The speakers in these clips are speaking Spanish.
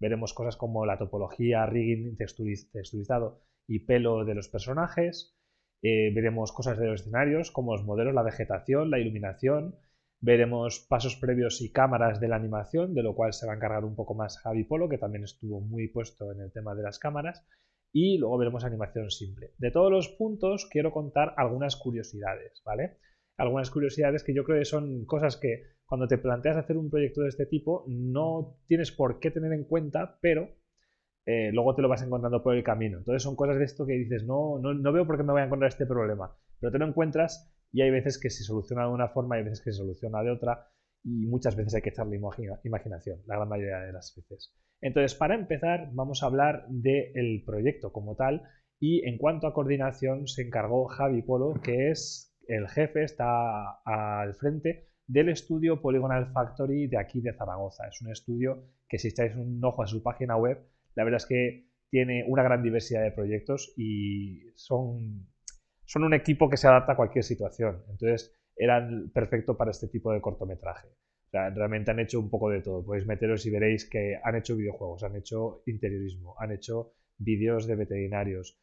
Veremos cosas como la topología, rigging, texturizado y pelo de los personajes. Veremos cosas de los escenarios, como los modelos, la vegetación, la iluminación. Veremos pasos previos y cámaras de la animación, de lo cual se va a encargar un poco más Javi Polo, que también estuvo muy puesto en el tema de las cámaras. Y luego veremos animación simple. De todos los puntos quiero contar algunas curiosidades, ¿vale? Algunas curiosidades que yo creo que son cosas que cuando te planteas hacer un proyecto de este tipo no tienes por qué tener en cuenta, pero luego te lo vas encontrando por el camino. Entonces son cosas de esto que dices, no veo por qué me voy a encontrar este problema, pero te lo encuentras y hay veces que se soluciona de una forma, hay veces que se soluciona de otra y muchas veces hay que echarle imaginación, la gran mayoría de las veces. Entonces, para empezar, vamos a hablar del proyecto como tal y en cuanto a coordinación se encargó Javi Polo, que es el jefe, está al frente del estudio Polygonal Factory de aquí de Zaragoza. Es un estudio que si echáis un ojo a su página web, la verdad es que tiene una gran diversidad de proyectos y son un equipo que se adapta a cualquier situación. Entonces, eran perfecto para este tipo de cortometraje. O sea, realmente han hecho un poco de todo. Podéis meteros y veréis que han hecho videojuegos, han hecho interiorismo, han hecho vídeos de veterinarios,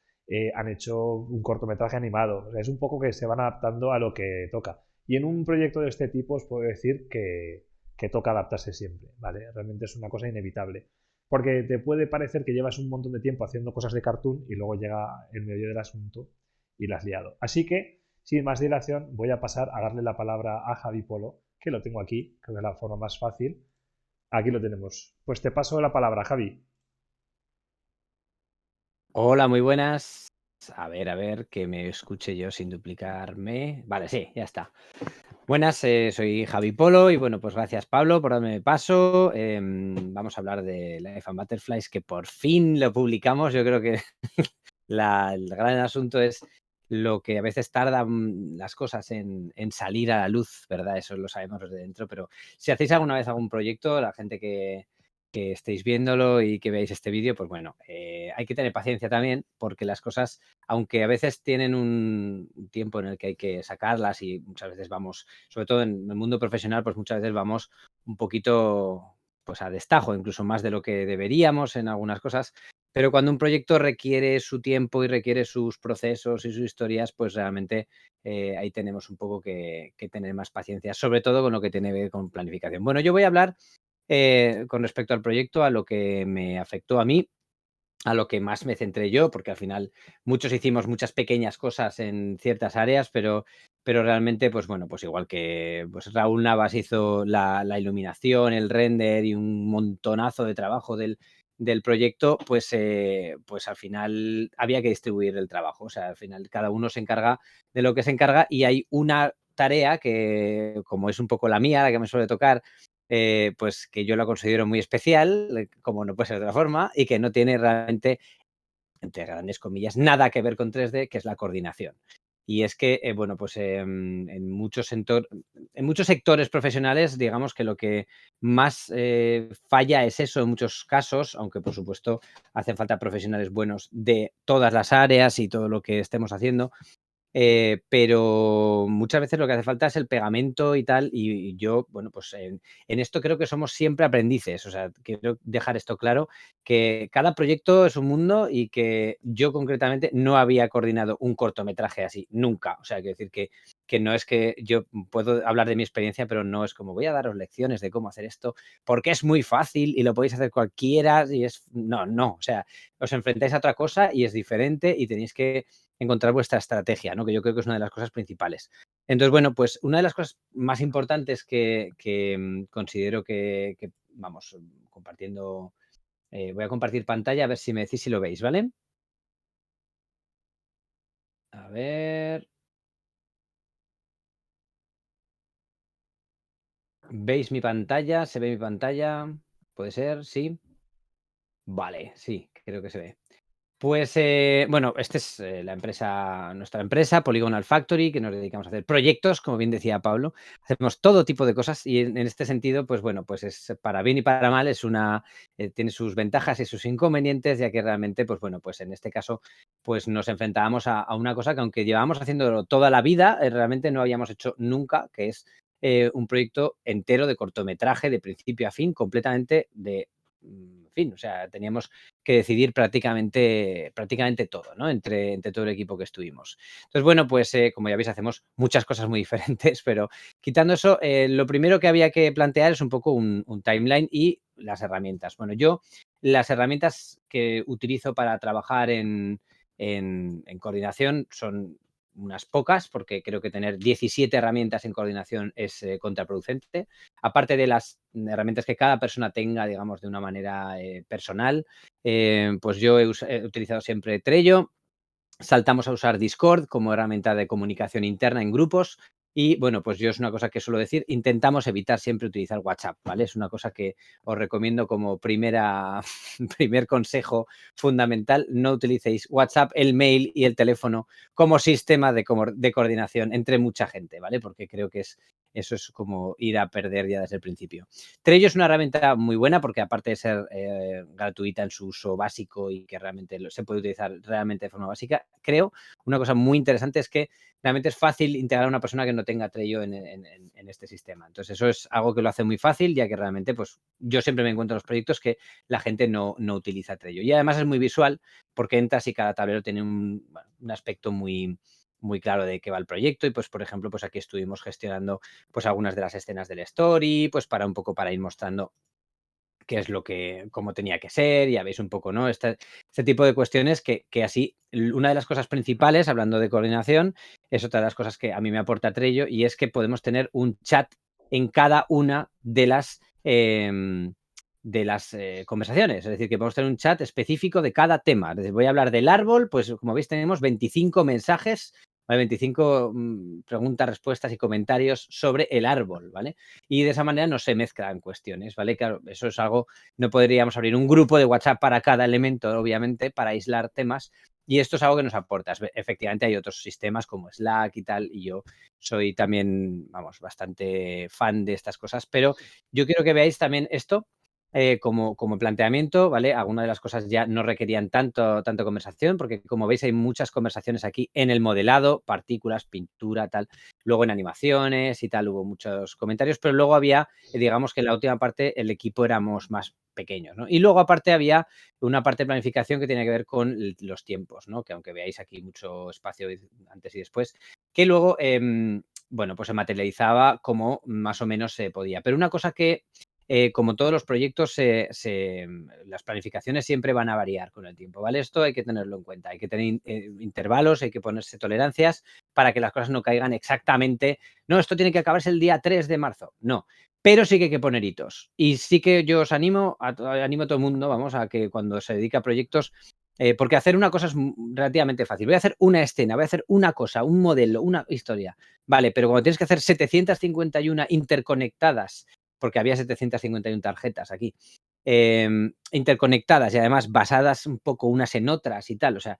han hecho un cortometraje animado. O sea, es un poco que se van adaptando a lo que toca. Y en un proyecto de este tipo os puedo decir que toca adaptarse siempre, ¿vale? Realmente es una cosa inevitable. Porque te puede parecer que llevas un montón de tiempo haciendo cosas de cartoon y luego llega el medio del asunto y la has liado. Así que, sin más dilación, voy a pasar a darle la palabra a Javi Polo, que lo tengo aquí, creo que es la forma más fácil. Aquí lo tenemos. Pues te paso la palabra, Javi. Hola, muy buenas. A ver, que me escuche yo sin duplicarme. Vale, sí, ya está. Buenas, soy Javi Polo y bueno, pues gracias Pablo por darme paso. Vamos a hablar de Life and Butterflies, que por fin lo publicamos. Yo creo que el gran asunto es lo que a veces tardan las cosas en salir a la luz, ¿verdad? Eso lo sabemos desde dentro, pero si hacéis alguna vez algún proyecto, la gente que estéis viéndolo y que veáis este vídeo, pues bueno, hay que tener paciencia también porque las cosas, aunque a veces tienen un tiempo en el que hay que sacarlas y muchas veces vamos, sobre todo en el mundo profesional, pues muchas veces vamos un poquito pues a destajo, incluso más de lo que deberíamos en algunas cosas, pero cuando un proyecto requiere su tiempo y requiere sus procesos y sus historias, pues realmente ahí tenemos un poco que tener más paciencia, sobre todo con lo que tiene que ver con planificación. Bueno, yo voy a hablar con respecto al proyecto, a lo que me afectó a mí, a lo que más me centré yo, porque al final muchos hicimos muchas pequeñas cosas en ciertas áreas, pero realmente, pues bueno, pues igual que pues Raúl Navas hizo la iluminación, el render y un montonazo de trabajo del proyecto, pues al final había que distribuir el trabajo. O sea, al final cada uno se encarga de lo que se encarga y hay una tarea que, como es un poco la mía, la que me suele tocar, pues que yo la considero muy especial, como no puede ser de otra forma, y que no tiene realmente, entre grandes comillas, nada que ver con 3D, que es la coordinación. Y es que, bueno, pues en muchos sectores profesionales, digamos que lo que más falla es eso en muchos casos, aunque por supuesto hacen falta profesionales buenos de todas las áreas y todo lo que estemos haciendo, pero muchas veces lo que hace falta es el pegamento y tal, y yo, bueno, pues en esto creo que somos siempre aprendices. O sea, quiero dejar esto claro, que cada proyecto es un mundo y que yo concretamente no había coordinado un cortometraje así, nunca. O sea, quiero decir que no es que yo puedo hablar de mi experiencia, pero no es como voy a daros lecciones de cómo hacer esto, porque es muy fácil y lo podéis hacer cualquiera y es... No, no, o sea, os enfrentáis a otra cosa y es diferente y tenéis que encontrar vuestra estrategia, ¿no? Que yo creo que es una de las cosas principales. Entonces, bueno, pues una de las cosas más importantes que considero que, vamos, compartiendo, voy a compartir pantalla a ver si me decís si lo veis, ¿vale? A ver, ¿veis mi pantalla? ¿Se ve mi pantalla? ¿Puede ser? ¿Sí? Vale, sí, creo que se ve. Pues, bueno, esta es la empresa, nuestra empresa, Polygonal Factory, que nos dedicamos a hacer proyectos, como bien decía Pablo. Hacemos todo tipo de cosas y en este sentido, pues bueno, pues es para bien y para mal, tiene sus ventajas y sus inconvenientes, ya que realmente, pues bueno, pues en este caso, pues nos enfrentábamos a una cosa que aunque llevábamos haciéndolo toda la vida, realmente no habíamos hecho nunca, que es un proyecto entero de cortometraje, de principio a fin, completamente en fin, o sea, teníamos que decidir prácticamente todo, ¿no? Entre todo el equipo que estuvimos. Entonces, bueno, pues como ya veis, hacemos muchas cosas muy diferentes, pero quitando eso, lo primero que había que plantear es un poco un timeline y las herramientas. Bueno, yo las herramientas que utilizo para trabajar en coordinación son unas pocas, porque creo que tener 17 herramientas en coordinación es contraproducente. Aparte de las herramientas que cada persona tenga, digamos, de una manera personal, pues yo he utilizado siempre Trello. Saltamos a usar Discord como herramienta de comunicación interna en grupos y, bueno, pues yo es una cosa que suelo decir, intentamos evitar siempre utilizar WhatsApp, ¿vale? Es una cosa que os recomiendo como primer consejo fundamental, no utilicéis WhatsApp, el mail y el teléfono como sistema de coordinación entre mucha gente, ¿vale? Porque creo que eso es como ir a perder ya desde el principio. Trello es una herramienta muy buena porque aparte de ser gratuita en su uso básico y que realmente se puede utilizar realmente de forma básica, creo una cosa muy interesante es que realmente es fácil integrar a una persona que no tenga Trello en este sistema. Entonces eso es algo que lo hace muy fácil, ya que realmente pues yo siempre me encuentro en los proyectos que la gente no utiliza Trello. Y además es muy visual porque entras y cada tablero tiene un aspecto muy claro de qué va el proyecto y pues por ejemplo pues aquí estuvimos gestionando pues algunas de las escenas del story pues para un poco para ir mostrando qué es cómo tenía que ser, ya veis un poco, ¿no? Este tipo de cuestiones que así, una de las cosas principales, hablando de coordinación, es otra de las cosas que a mí me aporta Trello y es que podemos tener un chat en cada una de las conversaciones. Es decir, que podemos tener un chat específico de cada tema. Es decir, voy a hablar del árbol, pues como veis tenemos 25 mensajes, ¿vale? 25 preguntas, respuestas y comentarios sobre el árbol, ¿vale? Y de esa manera no se mezclan cuestiones, ¿vale? Claro, eso es algo, no podríamos abrir un grupo de WhatsApp para cada elemento, obviamente, para aislar temas, y esto es algo que nos aporta. Efectivamente, hay otros sistemas como Slack y tal, y yo soy también, vamos, bastante fan de estas cosas, pero yo quiero que veáis también esto como planteamiento, ¿vale? Algunas de las cosas ya no requerían tanto conversación, porque como veis hay muchas conversaciones aquí en el modelado, partículas, pintura, tal. Luego en animaciones y tal hubo muchos comentarios, pero luego había, digamos que en la última parte el equipo éramos más pequeños, ¿no? Y luego aparte había una parte de planificación que tiene que ver con los tiempos, ¿no? Que aunque veáis aquí mucho espacio antes y después, que luego, bueno, pues se materializaba como más o menos se podía. Pero una cosa que como todos los proyectos, las planificaciones siempre van a variar con el tiempo, ¿vale? Esto hay que tenerlo en cuenta. Hay que tener intervalos, hay que ponerse tolerancias para que las cosas no caigan exactamente. No, esto tiene que acabarse el día 3 de marzo. No, pero sí que hay que poner hitos. Y sí que yo os animo animo a todo el mundo, vamos, a que cuando se dedica a proyectos, porque hacer una cosa es relativamente fácil. Voy a hacer una escena, voy a hacer una cosa, un modelo, una historia. Vale, pero cuando tienes que hacer 751 interconectadas porque había 751 tarjetas aquí, interconectadas y además basadas un poco unas en otras y tal, o sea,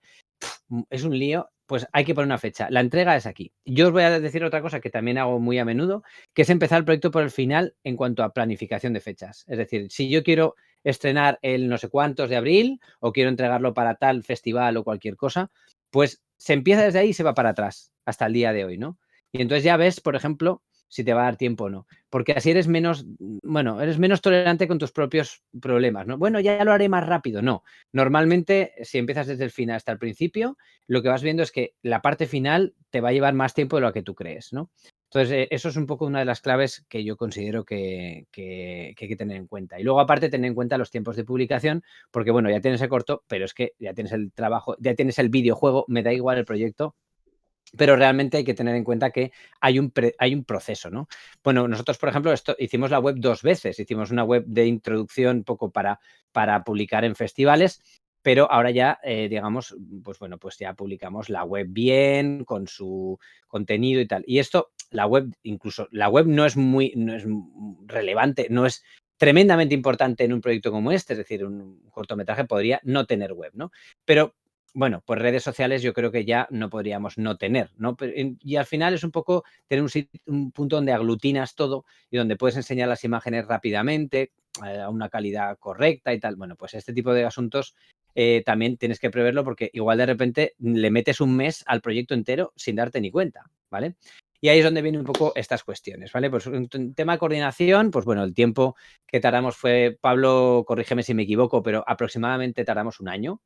es un lío, pues hay que poner una fecha. La entrega es aquí. Yo os voy a decir otra cosa que también hago muy a menudo, que es empezar el proyecto por el final en cuanto a planificación de fechas. Es decir, si yo quiero estrenar el no sé cuántos de abril o quiero entregarlo para tal festival o cualquier cosa, pues se empieza desde ahí y se va para atrás hasta el día de hoy, ¿no? Y entonces ya ves, por ejemplo, si te va a dar tiempo o no. Porque así eres menos, bueno, eres menos tolerante con tus propios problemas, ¿no? Bueno, ya lo haré más rápido. No. Normalmente, si empiezas desde el final hasta el principio, lo que vas viendo es que la parte final te va a llevar más tiempo de lo que tú crees, ¿no? Entonces, eso es un poco una de las claves que yo considero que hay que tener en cuenta. Y luego, aparte, tener en cuenta los tiempos de publicación, porque, bueno, ya tienes el corto, pero es que ya tienes el trabajo, ya tienes el videojuego, me da igual el proyecto, pero realmente hay que tener en cuenta que hay un proceso, ¿no? Bueno, nosotros, por ejemplo, hicimos la web 2 veces. Hicimos una web de introducción un poco para publicar en festivales, pero ahora ya, digamos, pues bueno, pues ya publicamos la web bien, con su contenido y tal. Y esto, incluso la web no es relevante, no es tremendamente importante en un proyecto como este, es decir, un cortometraje podría no tener web, ¿no? Pero bueno, pues redes sociales yo creo que ya no podríamos no tener, ¿no? Y al final es un poco tener un punto donde aglutinas todo y donde puedes enseñar las imágenes rápidamente, a una calidad correcta y tal. Bueno, pues este tipo de asuntos también tienes que preverlo porque igual de repente le metes un mes al proyecto entero sin darte ni cuenta, ¿vale? Y ahí es donde vienen un poco estas cuestiones, ¿vale? Pues un tema de coordinación, pues bueno, el tiempo que tardamos fue, Pablo, corrígeme si me equivoco, pero aproximadamente tardamos un año,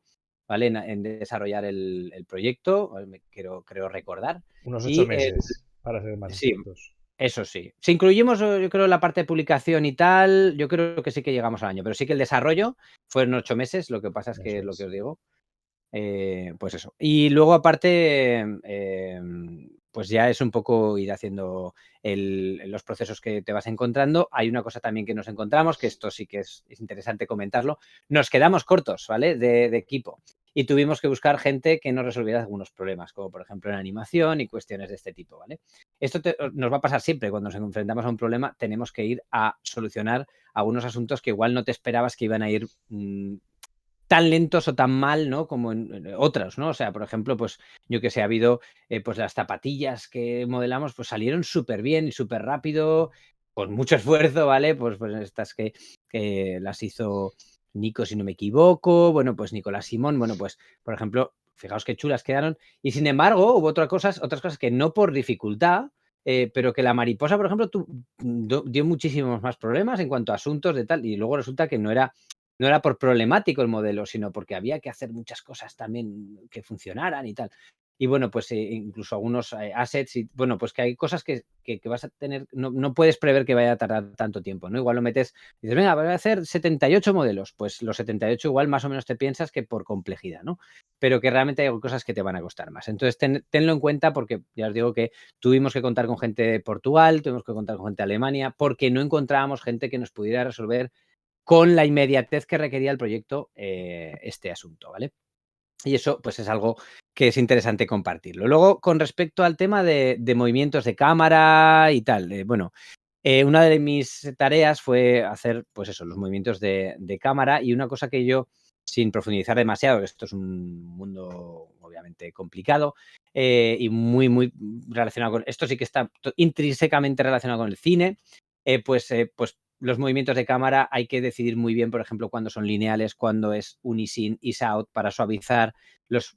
¿vale? En desarrollar el proyecto, creo recordar. Unos 8 Y meses, para ser más sí, exactos. eso sí. Si incluimos, yo creo, la parte de publicación y tal, yo creo que sí que llegamos al año, pero sí que el desarrollo fueron 8 meses, lo que pasa es que Eso es lo que es. os digo. Pues eso. Y luego, aparte, pues ya es un poco ir haciendo los procesos que te vas encontrando. Hay una cosa también que nos encontramos, que esto sí que es interesante comentarlo. Nos quedamos cortos, ¿vale? De equipo. Y tuvimos que buscar gente que nos resolviera algunos problemas, como por ejemplo en animación y cuestiones de este tipo, ¿vale? Esto nos va a pasar siempre. Cuando nos enfrentamos a un problema, tenemos que ir a solucionar algunos asuntos que igual no te esperabas que iban a ir tan lentos o tan mal, ¿no? Como en otras, ¿no? O sea, por ejemplo, pues yo que sé, ha habido pues las zapatillas que modelamos, pues salieron súper bien y súper rápido, con mucho esfuerzo, ¿vale? Pues estas que las hizo Nico, si no me equivoco, bueno, pues Nicolás Simón, bueno, pues, por ejemplo, fijaos qué chulas quedaron. Y sin embargo, hubo otras cosas que no por dificultad, pero que la mariposa, por ejemplo, dio muchísimos más problemas en cuanto a asuntos de tal, y luego resulta que no era por problemático el modelo, sino porque había que hacer muchas cosas también que funcionaran y tal. Y bueno, pues incluso algunos assets y bueno, pues que hay cosas que vas a tener, no puedes prever que vaya a tardar tanto tiempo, ¿no? Igual lo metes, dices, venga, voy a hacer 78 modelos, pues los 78 igual más o menos te piensas que por complejidad, ¿no? Pero que realmente hay cosas que te van a costar más. Entonces, tenlo en cuenta porque ya os digo que tuvimos que contar con gente de Portugal, tuvimos que contar con gente de Alemania, porque no encontrábamos gente que nos pudiera resolver con la inmediatez que requería el proyecto este asunto, ¿vale? Y eso, pues es algo que es interesante compartirlo. Luego, con respecto al tema de movimientos de cámara y tal, bueno, una de mis tareas fue hacer, pues eso, los movimientos de cámara y una cosa que yo, sin profundizar demasiado, que esto es un mundo obviamente complicado y muy relacionado con, esto sí que está intrínsecamente relacionado con el cine, pues los movimientos de cámara hay que decidir muy bien, por ejemplo, cuándo son lineales, cuándo es unisyn, is-out, para suavizar los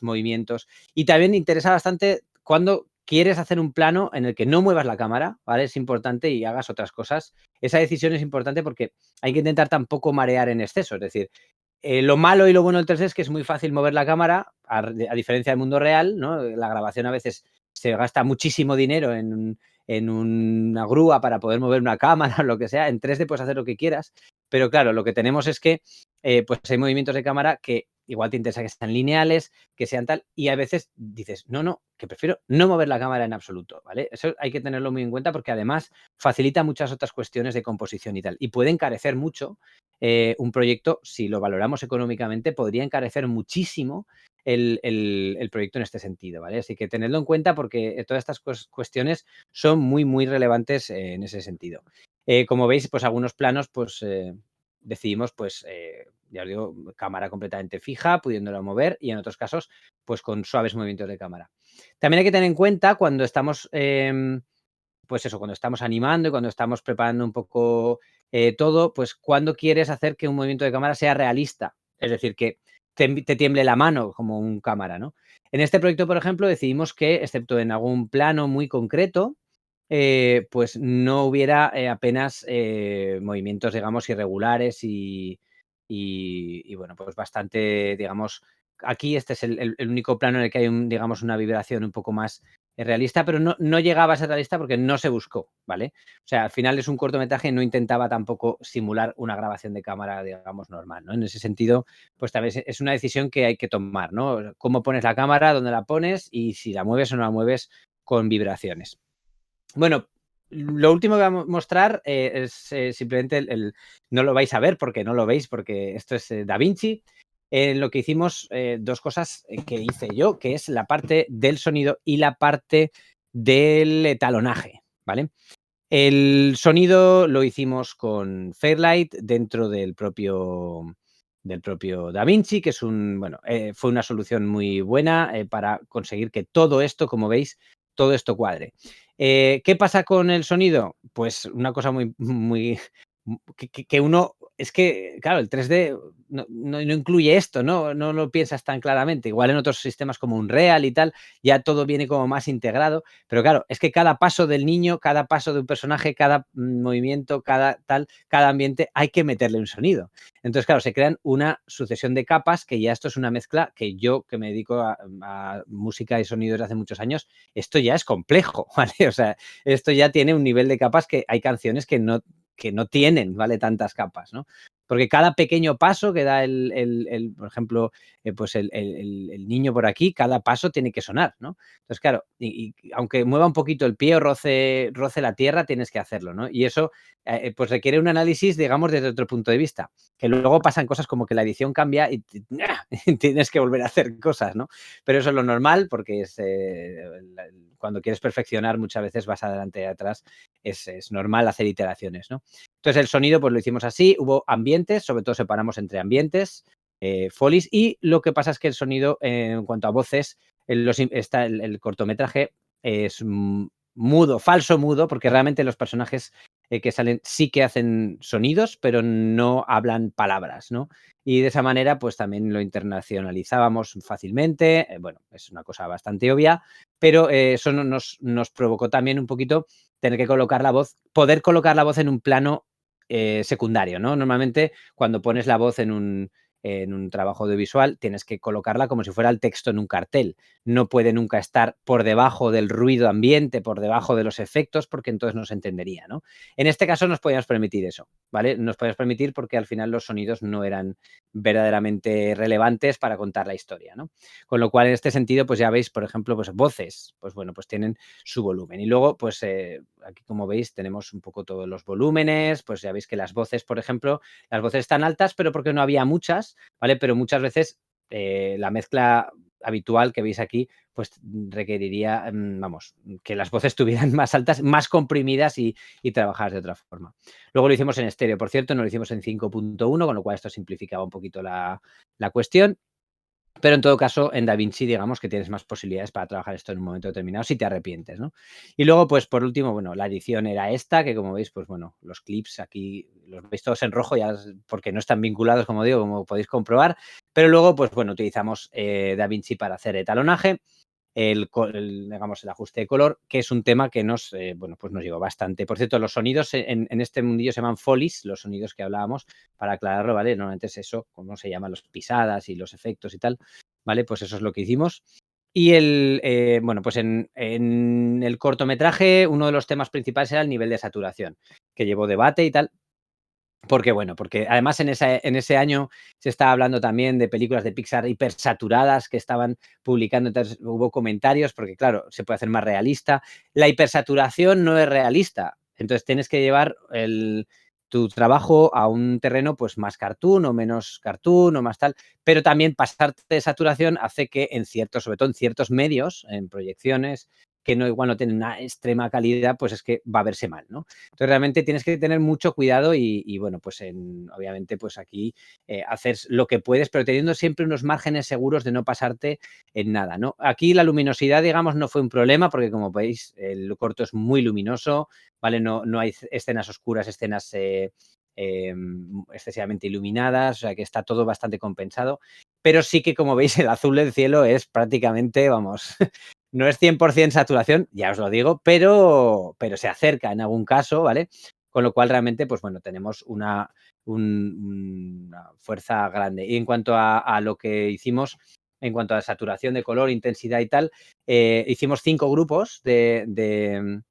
movimientos. Y también interesa bastante cuando quieres hacer un plano en el que no muevas la cámara, ¿vale? Es importante y hagas otras cosas. Esa decisión es importante porque hay que intentar tampoco marear en exceso. Es decir, lo malo y lo bueno del 3D es que es muy fácil mover la cámara, a diferencia del mundo real, ¿no? La grabación a veces se gasta muchísimo dinero en una grúa para poder mover una cámara o lo que sea. En 3D puedes hacer lo que quieras, pero claro, lo que tenemos es que pues hay movimientos de cámara que igual te interesa que sean lineales, que sean tal, y a veces dices, no, que prefiero no mover la cámara en absoluto, ¿vale? Eso hay que tenerlo muy en cuenta porque además facilita muchas otras cuestiones de composición y tal, y puede encarecer mucho un proyecto, si lo valoramos económicamente, podría encarecer muchísimo el proyecto en este sentido, ¿vale? Así que tenedlo en cuenta porque todas estas cuestiones son muy relevantes en ese sentido. Como veis, pues algunos planos, pues decidimos, pues, ya os digo, cámara completamente fija, pudiéndola mover, y en otros casos, pues con suaves movimientos de cámara. También hay que tener en cuenta cuando estamos, pues eso, cuando estamos animando y cuando estamos preparando un poco todo, pues cuando quieres hacer que un movimiento de cámara sea realista, es decir, que te tiemble la mano como un cámara, ¿no? En este proyecto, por ejemplo, decidimos que, excepto en algún plano muy concreto, pues no hubiera apenas movimientos, digamos, irregulares y, bueno, pues bastante, digamos, aquí este es el único plano en el que hay, digamos, una vibración un poco más realista, pero no llegaba a ser realista porque no se buscó, ¿vale? O sea, al final es un cortometraje y no intentaba tampoco simular una grabación de cámara, digamos, normal, ¿no? En ese sentido, pues también es una decisión que hay que tomar, ¿no? Cómo pones la cámara, dónde la pones y si la mueves o no la mueves con vibraciones. Bueno, lo último que voy a mostrar es simplemente no lo vais a ver porque no lo veis, porque esto es DaVinci. Lo que hicimos, dos cosas que hice yo, que es la parte del sonido y la parte del talonaje, ¿vale? El sonido lo hicimos con Fairlight dentro del propio DaVinci, que es fue una solución muy buena para conseguir que todo esto, como veis, todo esto cuadre. ¿Qué pasa con el sonido? Pues una cosa que uno es que, claro, el 3D no incluye esto, ¿no? No lo piensas tan claramente. Igual en otros sistemas como Unreal y tal, ya todo viene como más integrado. Pero claro, es que cada paso del niño, cada paso de un personaje, cada movimiento, cada ambiente, hay que meterle un sonido. Entonces, claro, se crean una sucesión de capas que ya esto es una mezcla que yo, que me dedico a música y sonidos hace muchos años, esto ya es complejo, ¿vale? O sea, esto ya tiene un nivel de capas que hay canciones que no tienen, ¿vale? Tantas capas, ¿no? Porque cada pequeño paso que da por ejemplo, pues el niño por aquí, cada paso tiene que sonar, ¿no? Entonces, claro, y aunque mueva un poquito el pie o roce la tierra, tienes que hacerlo, ¿no? Y eso, pues requiere un análisis, digamos, desde otro punto de vista. Que luego pasan cosas como que la edición cambia y tienes que volver a hacer cosas, ¿no? Pero eso es lo normal porque es cuando quieres perfeccionar muchas veces vas adelante y atrás, es normal hacer iteraciones, ¿no? Entonces el sonido pues lo hicimos así, hubo ambientes, sobre todo separamos entre ambientes, folies, y lo que pasa es que el sonido en cuanto a voces, el cortometraje es mudo, falso mudo, porque realmente los personajes que salen sí que hacen sonidos, pero no hablan palabras, ¿no? Y de esa manera, pues también lo internacionalizábamos fácilmente. Bueno, es una cosa bastante obvia, pero eso nos provocó también un poquito tener que colocar la voz, poder colocar la voz en un plano secundario, ¿no? Normalmente, cuando pones la voz en un trabajo audiovisual, tienes que colocarla como si fuera el texto en un cartel. No puede nunca estar por debajo del ruido ambiente, por debajo de los efectos, porque entonces no se entendería, ¿no? En este caso nos podíamos permitir eso, ¿vale? Nos podíamos permitir porque al final los sonidos no eran verdaderamente relevantes para contar la historia, ¿no? Con lo cual, en este sentido, pues ya veis, por ejemplo, pues voces, pues bueno, pues tienen su volumen. Y luego, pues aquí como veis, tenemos un poco todos los volúmenes, pues ya veis que las voces, por ejemplo, las voces están altas, pero porque no había muchas, ¿vale? Pero muchas veces la mezcla habitual que veis aquí, pues requeriría, vamos, que las voces estuvieran más altas, más comprimidas y trabajadas de otra forma. Luego lo hicimos en estéreo, por cierto, no lo hicimos en 5.1, con lo cual esto simplificaba un poquito la cuestión. Pero en todo caso, en DaVinci, digamos que tienes más posibilidades para trabajar esto en un momento determinado si te arrepientes, ¿no? Y luego, pues por último, bueno, la edición era esta, que como veis, pues bueno, los clips aquí los veis todos en rojo, ya porque no están vinculados, como digo, como podéis comprobar. Pero luego, pues bueno, utilizamos DaVinci para hacer etalonaje, digamos, el ajuste de color, que es un tema que bueno, pues nos llevó bastante. Por cierto, los sonidos en este mundillo se llaman folies, los sonidos que hablábamos, para aclararlo, ¿vale? Normalmente es eso, como se llaman las pisadas y los efectos y tal, ¿vale? Pues eso es lo que hicimos. Y bueno, pues en el cortometraje uno de los temas principales era el nivel de saturación, que llevó debate y tal, porque bueno, porque además en ese año se estaba hablando también de películas de Pixar hipersaturadas que estaban publicando, entonces hubo comentarios, porque claro, se puede hacer más realista. La hipersaturación no es realista, entonces tienes que llevar tu trabajo a un terreno pues más cartoon o menos cartoon o más tal, pero también pasarte de saturación hace que sobre todo en ciertos medios, en proyecciones, que igual no tienen una extrema calidad, pues es que va a verse mal, ¿no? Entonces, realmente tienes que tener mucho cuidado y bueno, pues obviamente, pues aquí haces lo que puedes, pero teniendo siempre unos márgenes seguros de no pasarte en nada, ¿no? Aquí la luminosidad, digamos, no fue un problema porque, como veis, el corto es muy luminoso, ¿vale? No hay escenas oscuras, escenas excesivamente iluminadas, o sea que está todo bastante compensado, pero sí que, como veis, el azul del cielo es prácticamente, vamos, no es 100% saturación, ya os lo digo, pero se acerca en algún caso, ¿vale? Con lo cual realmente, pues bueno, tenemos una fuerza grande. Y en cuanto a lo que hicimos, en cuanto a saturación de color, intensidad y tal, hicimos 5 grupos de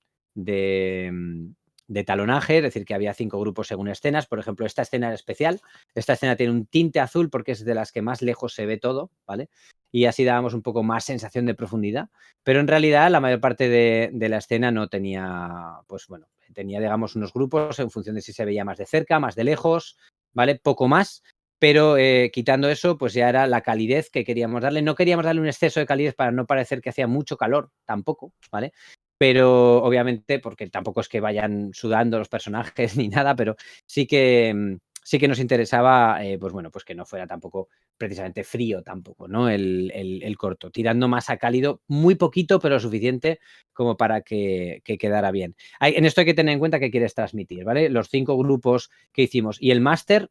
talonaje, es decir, que había 5 grupos según escenas. Por ejemplo, esta escena era especial. Esta escena tiene un tinte azul porque es de las que más lejos se ve todo, ¿vale? Y así dábamos un poco más sensación de profundidad. Pero en realidad la mayor parte de la escena no tenía, pues bueno, tenía, digamos, unos grupos en función de si se veía más de cerca, más de lejos, ¿vale? Poco más. Pero quitando eso, pues ya era la calidez que queríamos darle. No queríamos darle un exceso de calidez para no parecer que hacía mucho calor, tampoco, ¿vale? Pero obviamente, porque tampoco es que vayan sudando los personajes ni nada, pero sí que sí que nos interesaba, pues bueno, pues que no fuera tampoco precisamente frío tampoco, ¿no? El corto, tirando más a cálido, muy poquito, pero suficiente como para que quedara bien. En esto hay que tener en cuenta qué quieres transmitir, ¿vale? Los 5 grupos que hicimos y el máster,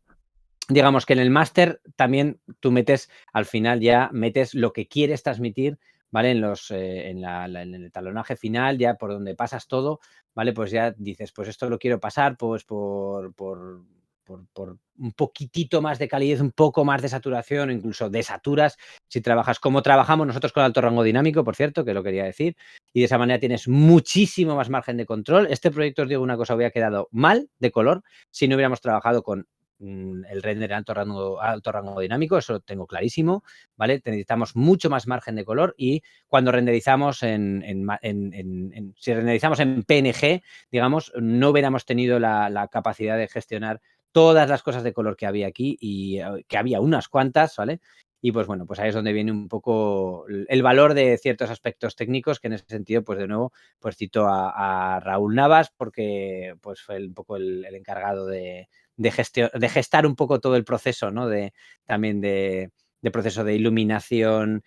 digamos que en el máster también tú metes, al final ya metes lo que quieres transmitir, ¿vale? En el talonaje final, ya por donde pasas todo, ¿vale? Pues ya dices, pues esto lo quiero pasar pues por un poquitito más de calidez, un poco más de saturación, incluso desaturas si trabajas como trabajamos nosotros con alto rango dinámico, por cierto, que lo quería decir, y de esa manera tienes muchísimo más margen de control. Este proyecto, os digo una cosa, hubiera quedado mal de color si no hubiéramos trabajado con el render en alto rango dinámico, eso lo tengo clarísimo, ¿vale? Necesitamos mucho más margen de color y cuando renderizamos si renderizamos en PNG, digamos, no hubiéramos tenido la capacidad de gestionar todas las cosas de color que había aquí y que había unas cuantas, ¿vale? Y pues bueno, pues ahí es donde viene un poco el valor de ciertos aspectos técnicos, que en ese sentido, pues de nuevo, pues cito a Raúl Navas, porque pues fue un poco el encargado de gestar un poco todo el proceso, ¿no? También de proceso de iluminación,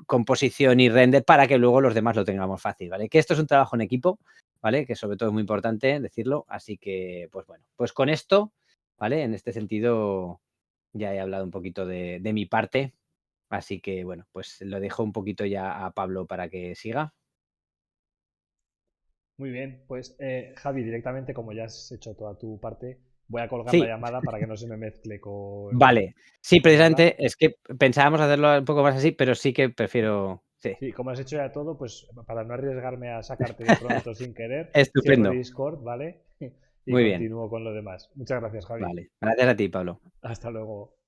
composición y render para que luego los demás lo tengamos fácil, ¿vale? Que esto es un trabajo en equipo, ¿vale? Que sobre todo es muy importante decirlo, así que, pues bueno, pues con esto, ¿vale? En este sentido ya he hablado un poquito de mi parte, así que, bueno, pues lo dejo un poquito ya a Pablo para que siga. Muy bien, pues Javi, directamente como ya has hecho toda tu parte, voy a colgar la Sí, llamada para que no se me mezcle vale. Sí, con nada. precisamente es que pensábamos hacerlo un poco más así, pero sí que prefiero, sí. Sí, como has hecho ya todo, pues para no arriesgarme a sacarte de pronto sin querer, cierro Estupendo. Discord, ¿vale? Y Muy bien. continúo con lo demás. Muchas gracias, Javi. Vale. Gracias a ti, Pablo. Hasta luego.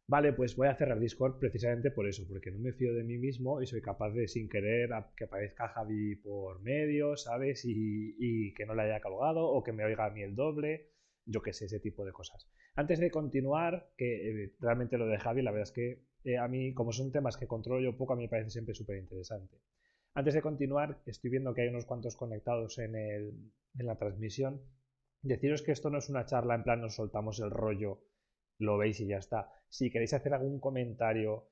Vale, pues voy a cerrar Discord precisamente por eso, porque no me fío de mí mismo y soy capaz de, sin querer, que aparezca Javi por medio, ¿sabes? Y que no le haya colgado o que me oiga a mí el doble, yo qué sé, ese tipo de cosas. Antes de continuar, que realmente lo de Javi, la verdad es que a mí, como son temas que controlo yo poco, a mí me parece siempre súper interesante. Antes de continuar, estoy viendo que hay unos cuantos conectados en la transmisión. Deciros que esto no es una charla en plan nos soltamos el rollo, lo veis y ya está. Si queréis hacer algún comentario,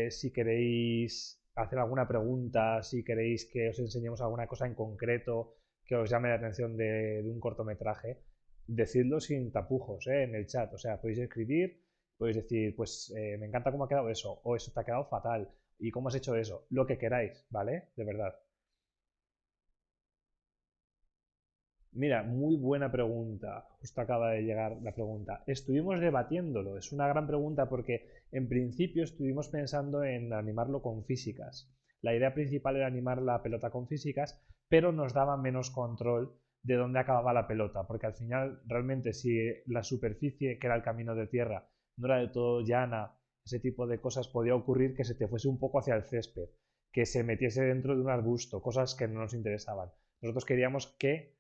si queréis hacer alguna pregunta, si queréis que os enseñemos alguna cosa en concreto que os llame la atención de un cortometraje, decidlo sin tapujos, en el chat. O sea, podéis escribir, podéis decir, pues me encanta cómo ha quedado eso, o eso te ha quedado fatal, y cómo has hecho eso, lo que queráis, ¿vale? De verdad. Mira, muy buena pregunta. Justo acaba de llegar la pregunta. Estuvimos debatiéndolo. Es una gran pregunta porque en principio estuvimos pensando en animarlo con físicas. La idea principal era animar la pelota con físicas, pero nos daba menos control de dónde acababa la pelota, porque al final realmente si la superficie, que era el camino de tierra, no era de todo llana, ese tipo de cosas, podía ocurrir que se te fuese un poco hacia el césped, que se metiese dentro de un arbusto, cosas que no nos interesaban. Nosotros queríamos que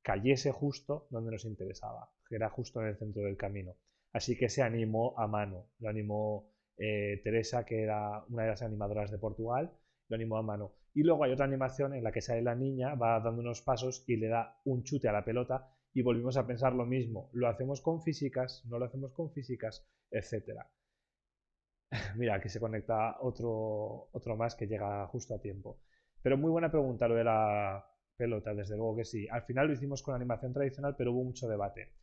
cayese justo donde nos interesaba, que era justo en el centro del camino. Así que se animó a mano, lo animó Teresa, que era una de las animadoras de Portugal, lo animó a mano. Y luego hay otra animación en la que sale la niña, va dando unos pasos y le da un chute a la pelota y volvimos a pensar lo mismo, lo hacemos con físicas, no lo hacemos con físicas, etcétera. Mira, aquí se conecta otro más que llega justo a tiempo. Pero muy buena pregunta lo de la pelota, desde luego que sí. Al final lo hicimos con animación tradicional, pero hubo mucho debate.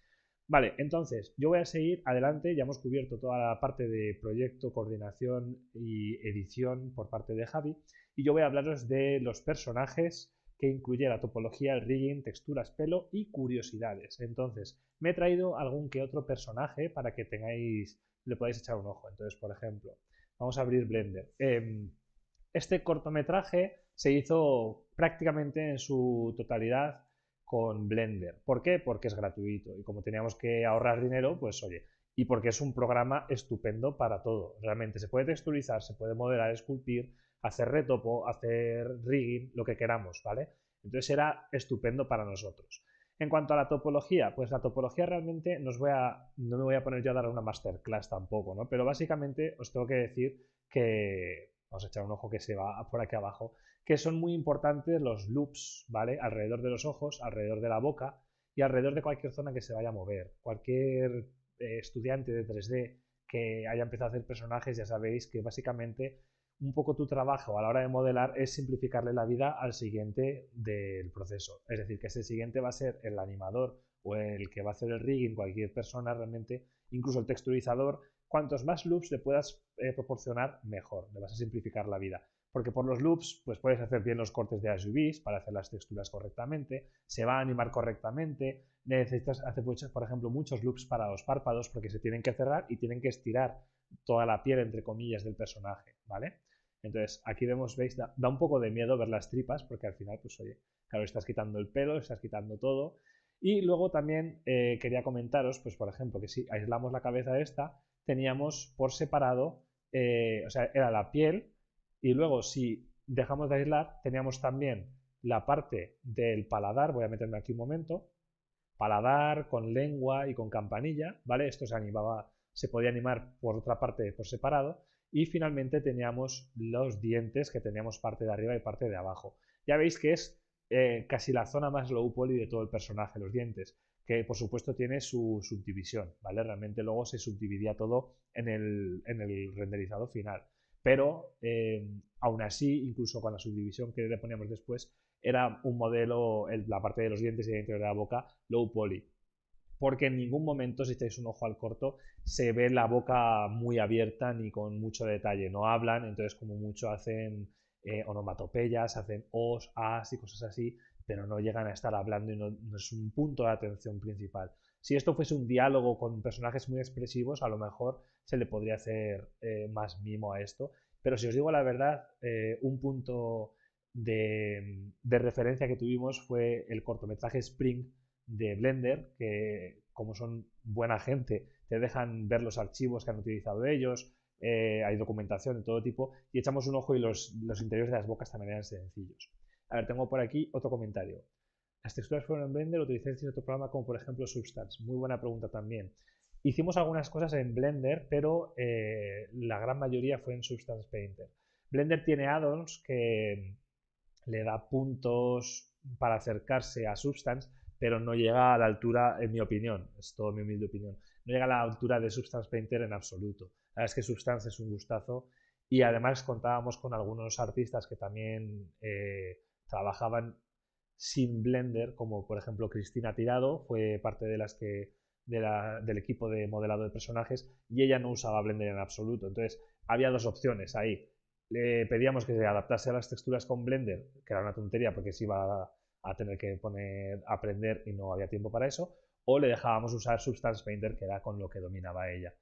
Vale, entonces yo voy a seguir adelante. Ya hemos cubierto toda la parte de proyecto, coordinación y edición por parte de Javi. Y yo voy a hablaros de los personajes que incluye la topología, el rigging, texturas, pelo y curiosidades. Entonces, me he traído algún que otro personaje para que tengáis, le podáis echar un ojo. Entonces, por ejemplo, vamos a abrir Blender. Este cortometraje se hizo prácticamente en su totalidad con Blender. ¿Por qué? Porque es gratuito y como teníamos que ahorrar dinero, pues oye, y porque es un programa estupendo para todo. Realmente se puede texturizar, se puede modelar, esculpir, hacer retopo, hacer rigging, lo que queramos, ¿vale? Entonces era estupendo para nosotros. En cuanto a la topología, pues la topología realmente no me voy a poner yo a dar una masterclass tampoco, ¿no? Pero básicamente os tengo que decir que, vamos a echar un ojo que se va por aquí abajo, que son muy importantes los loops, ¿vale? Alrededor de los ojos, alrededor de la boca y alrededor de cualquier zona que se vaya a mover. Cualquier estudiante de 3D que haya empezado a hacer personajes, ya sabéis que básicamente un poco tu trabajo a la hora de modelar es simplificarle la vida al siguiente del proceso. Es decir, que ese siguiente va a ser el animador o el que va a hacer el rigging, cualquier persona realmente, incluso el texturizador. Cuantos más loops le puedas proporcionar, mejor. Le vas a simplificar la vida. Porque por los loops, pues puedes hacer bien los cortes de ASUVs para hacer las texturas correctamente, se va a animar correctamente, necesitas hacer, por ejemplo, muchos loops para los párpados porque se tienen que cerrar y tienen que estirar toda la piel, entre comillas, del personaje, ¿vale? Entonces, aquí vemos, veis, da un poco de miedo ver las tripas porque al final, pues oye, claro, estás quitando el pelo, estás quitando todo. Y luego también quería comentaros, pues por ejemplo, que si aislamos la cabeza esta, teníamos por separado, o sea, era la piel, y luego si dejamos de aislar, teníamos también la parte del paladar, voy a meterme aquí un momento, paladar con lengua y con campanilla, ¿vale? Esto se podía animar por otra parte por separado, y finalmente teníamos los dientes, que teníamos parte de arriba y parte de abajo. Ya veis que es casi la zona más low poly de todo el personaje, los dientes, que por supuesto tiene su subdivisión, ¿vale? Realmente luego se subdividía todo en el renderizado final. Pero aún así, incluso con la subdivisión que le poníamos después, era un modelo, la parte de los dientes y el interior de la boca, low poly. Porque en ningún momento, si echáis un ojo al corto, se ve la boca muy abierta ni con mucho detalle. No hablan, entonces como mucho hacen onomatopeyas, hacen os, as y cosas así, pero no llegan a estar hablando y no es un punto de atención principal. Si esto fuese un diálogo con personajes muy expresivos, a lo mejor se le podría hacer más mimo a esto. Pero si os digo la verdad, un punto de referencia que tuvimos fue el cortometraje Spring de Blender, que como son buena gente, te dejan ver los archivos que han utilizado ellos, hay documentación de todo tipo, y echamos un ojo y los interiores de las bocas también eran sencillos. A ver, tengo por aquí otro comentario. ¿Las texturas fueron en Blender o utilizaste otro programa como por ejemplo Substance? Muy buena pregunta también. Hicimos algunas cosas en Blender, pero la gran mayoría fue en Substance Painter. Blender tiene add-ons que le da puntos para acercarse a Substance, pero no llega a la altura, en mi opinión, es todo mi humilde opinión, no llega a la altura de Substance Painter en absoluto. La verdad es que Substance es un gustazo y además contábamos con algunos artistas que también trabajaban sin Blender, como por ejemplo Cristina Tirado, fue parte de las que del equipo de modelado de personajes y ella no usaba Blender en absoluto. Entonces había dos opciones ahí. Le pedíamos que se adaptase a las texturas con Blender, que era una tontería porque se iba a tener que poner a aprender y no había tiempo para eso, o le dejábamos usar Substance Painter, que era con lo que dominaba ella.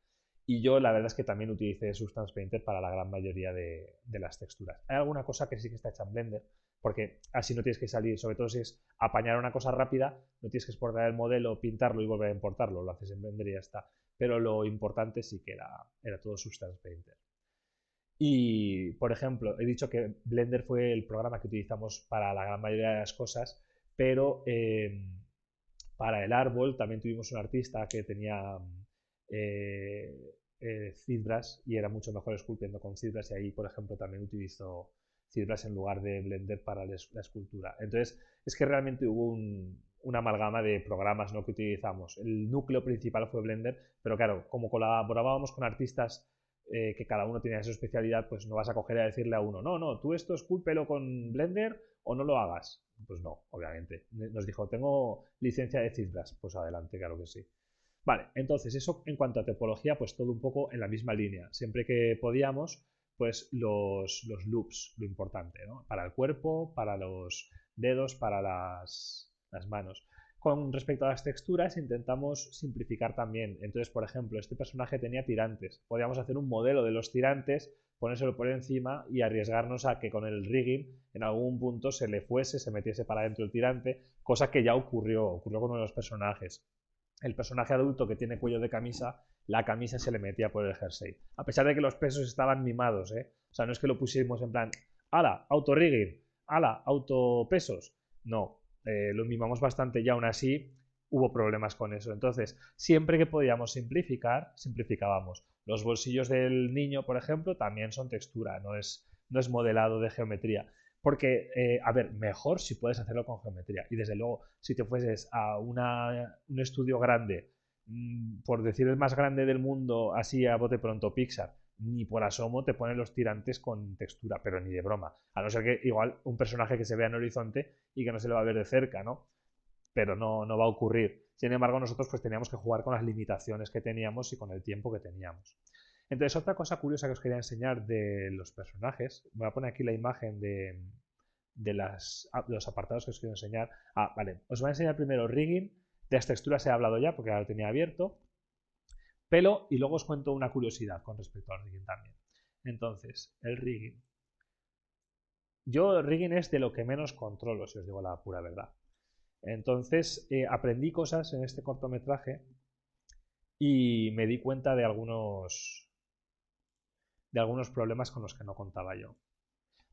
Y yo la verdad es que también utilicé Substance Painter para la gran mayoría de las texturas. Hay alguna cosa que sí que está hecha en Blender, porque así no tienes que salir, sobre todo si es apañar una cosa rápida, no tienes que exportar el modelo, pintarlo y volver a importarlo, lo haces en Blender y ya está. Pero lo importante sí que era todo Substance Painter. Y, por ejemplo, he dicho que Blender fue el programa que utilizamos para la gran mayoría de las cosas, pero para el árbol también tuvimos un artista que tenía ZBrush y era mucho mejor esculpiendo con ZBrush y ahí, por ejemplo, también utilizó ZBrush en lugar de Blender para la escultura. Entonces, es que realmente hubo una amalgama de programas, ¿no?, que utilizamos. El núcleo principal fue Blender, pero claro, como colaborábamos con artistas que cada uno tenía su especialidad, pues no vas a coger a decirle a uno, no, tú esto escúlpelo con Blender o no lo hagas. Pues no, obviamente. Nos dijo, tengo licencia de ZBrush. Pues adelante, claro que sí. Vale, entonces eso en cuanto a topología, pues todo un poco en la misma línea. Siempre que podíamos, pues los loops, lo importante, ¿no? Para el cuerpo, para los dedos, para las manos. Con respecto a las texturas, intentamos simplificar también. Entonces, por ejemplo, este personaje tenía tirantes. Podíamos hacer un modelo de los tirantes, ponérselo por encima y arriesgarnos a que con el rigging en algún punto se le fuese, se metiese para adentro el tirante, cosa que ya ocurrió con uno de los personajes. El personaje adulto que tiene cuello de camisa, la camisa se le metía por el jersey. A pesar de que los pesos estaban mimados, ¿eh? O sea, no es que lo pusiéramos en plan, ala, auto-rigging, ala, auto-pesos. No, lo mimamos bastante y aún así hubo problemas con eso. Entonces, siempre que podíamos simplificar, simplificábamos. Los bolsillos del niño, por ejemplo, también son textura, no es modelado de geometría. Porque, a ver, mejor si puedes hacerlo con geometría. Y desde luego, si te fueses a un estudio grande, por decir el más grande del mundo, así a bote pronto, Pixar, ni por asomo te ponen los tirantes con textura, pero ni de broma. A no ser que igual un personaje que se vea en horizonte y que no se le va a ver de cerca, ¿no? Pero no va a ocurrir. Sin embargo, nosotros pues teníamos que jugar con las limitaciones que teníamos y con el tiempo que teníamos. Entonces, otra cosa curiosa que os quería enseñar de los personajes, voy a poner aquí la imagen de los apartados que os quiero enseñar. Vale, os voy a enseñar primero rigging, de las texturas he hablado ya porque ya lo tenía abierto, pelo y luego os cuento una curiosidad con respecto al rigging también. Entonces, el rigging. Yo rigging es de lo que menos controlo, si os digo la pura verdad. Entonces, aprendí cosas en este cortometraje y me di cuenta de algunos problemas con los que no contaba yo.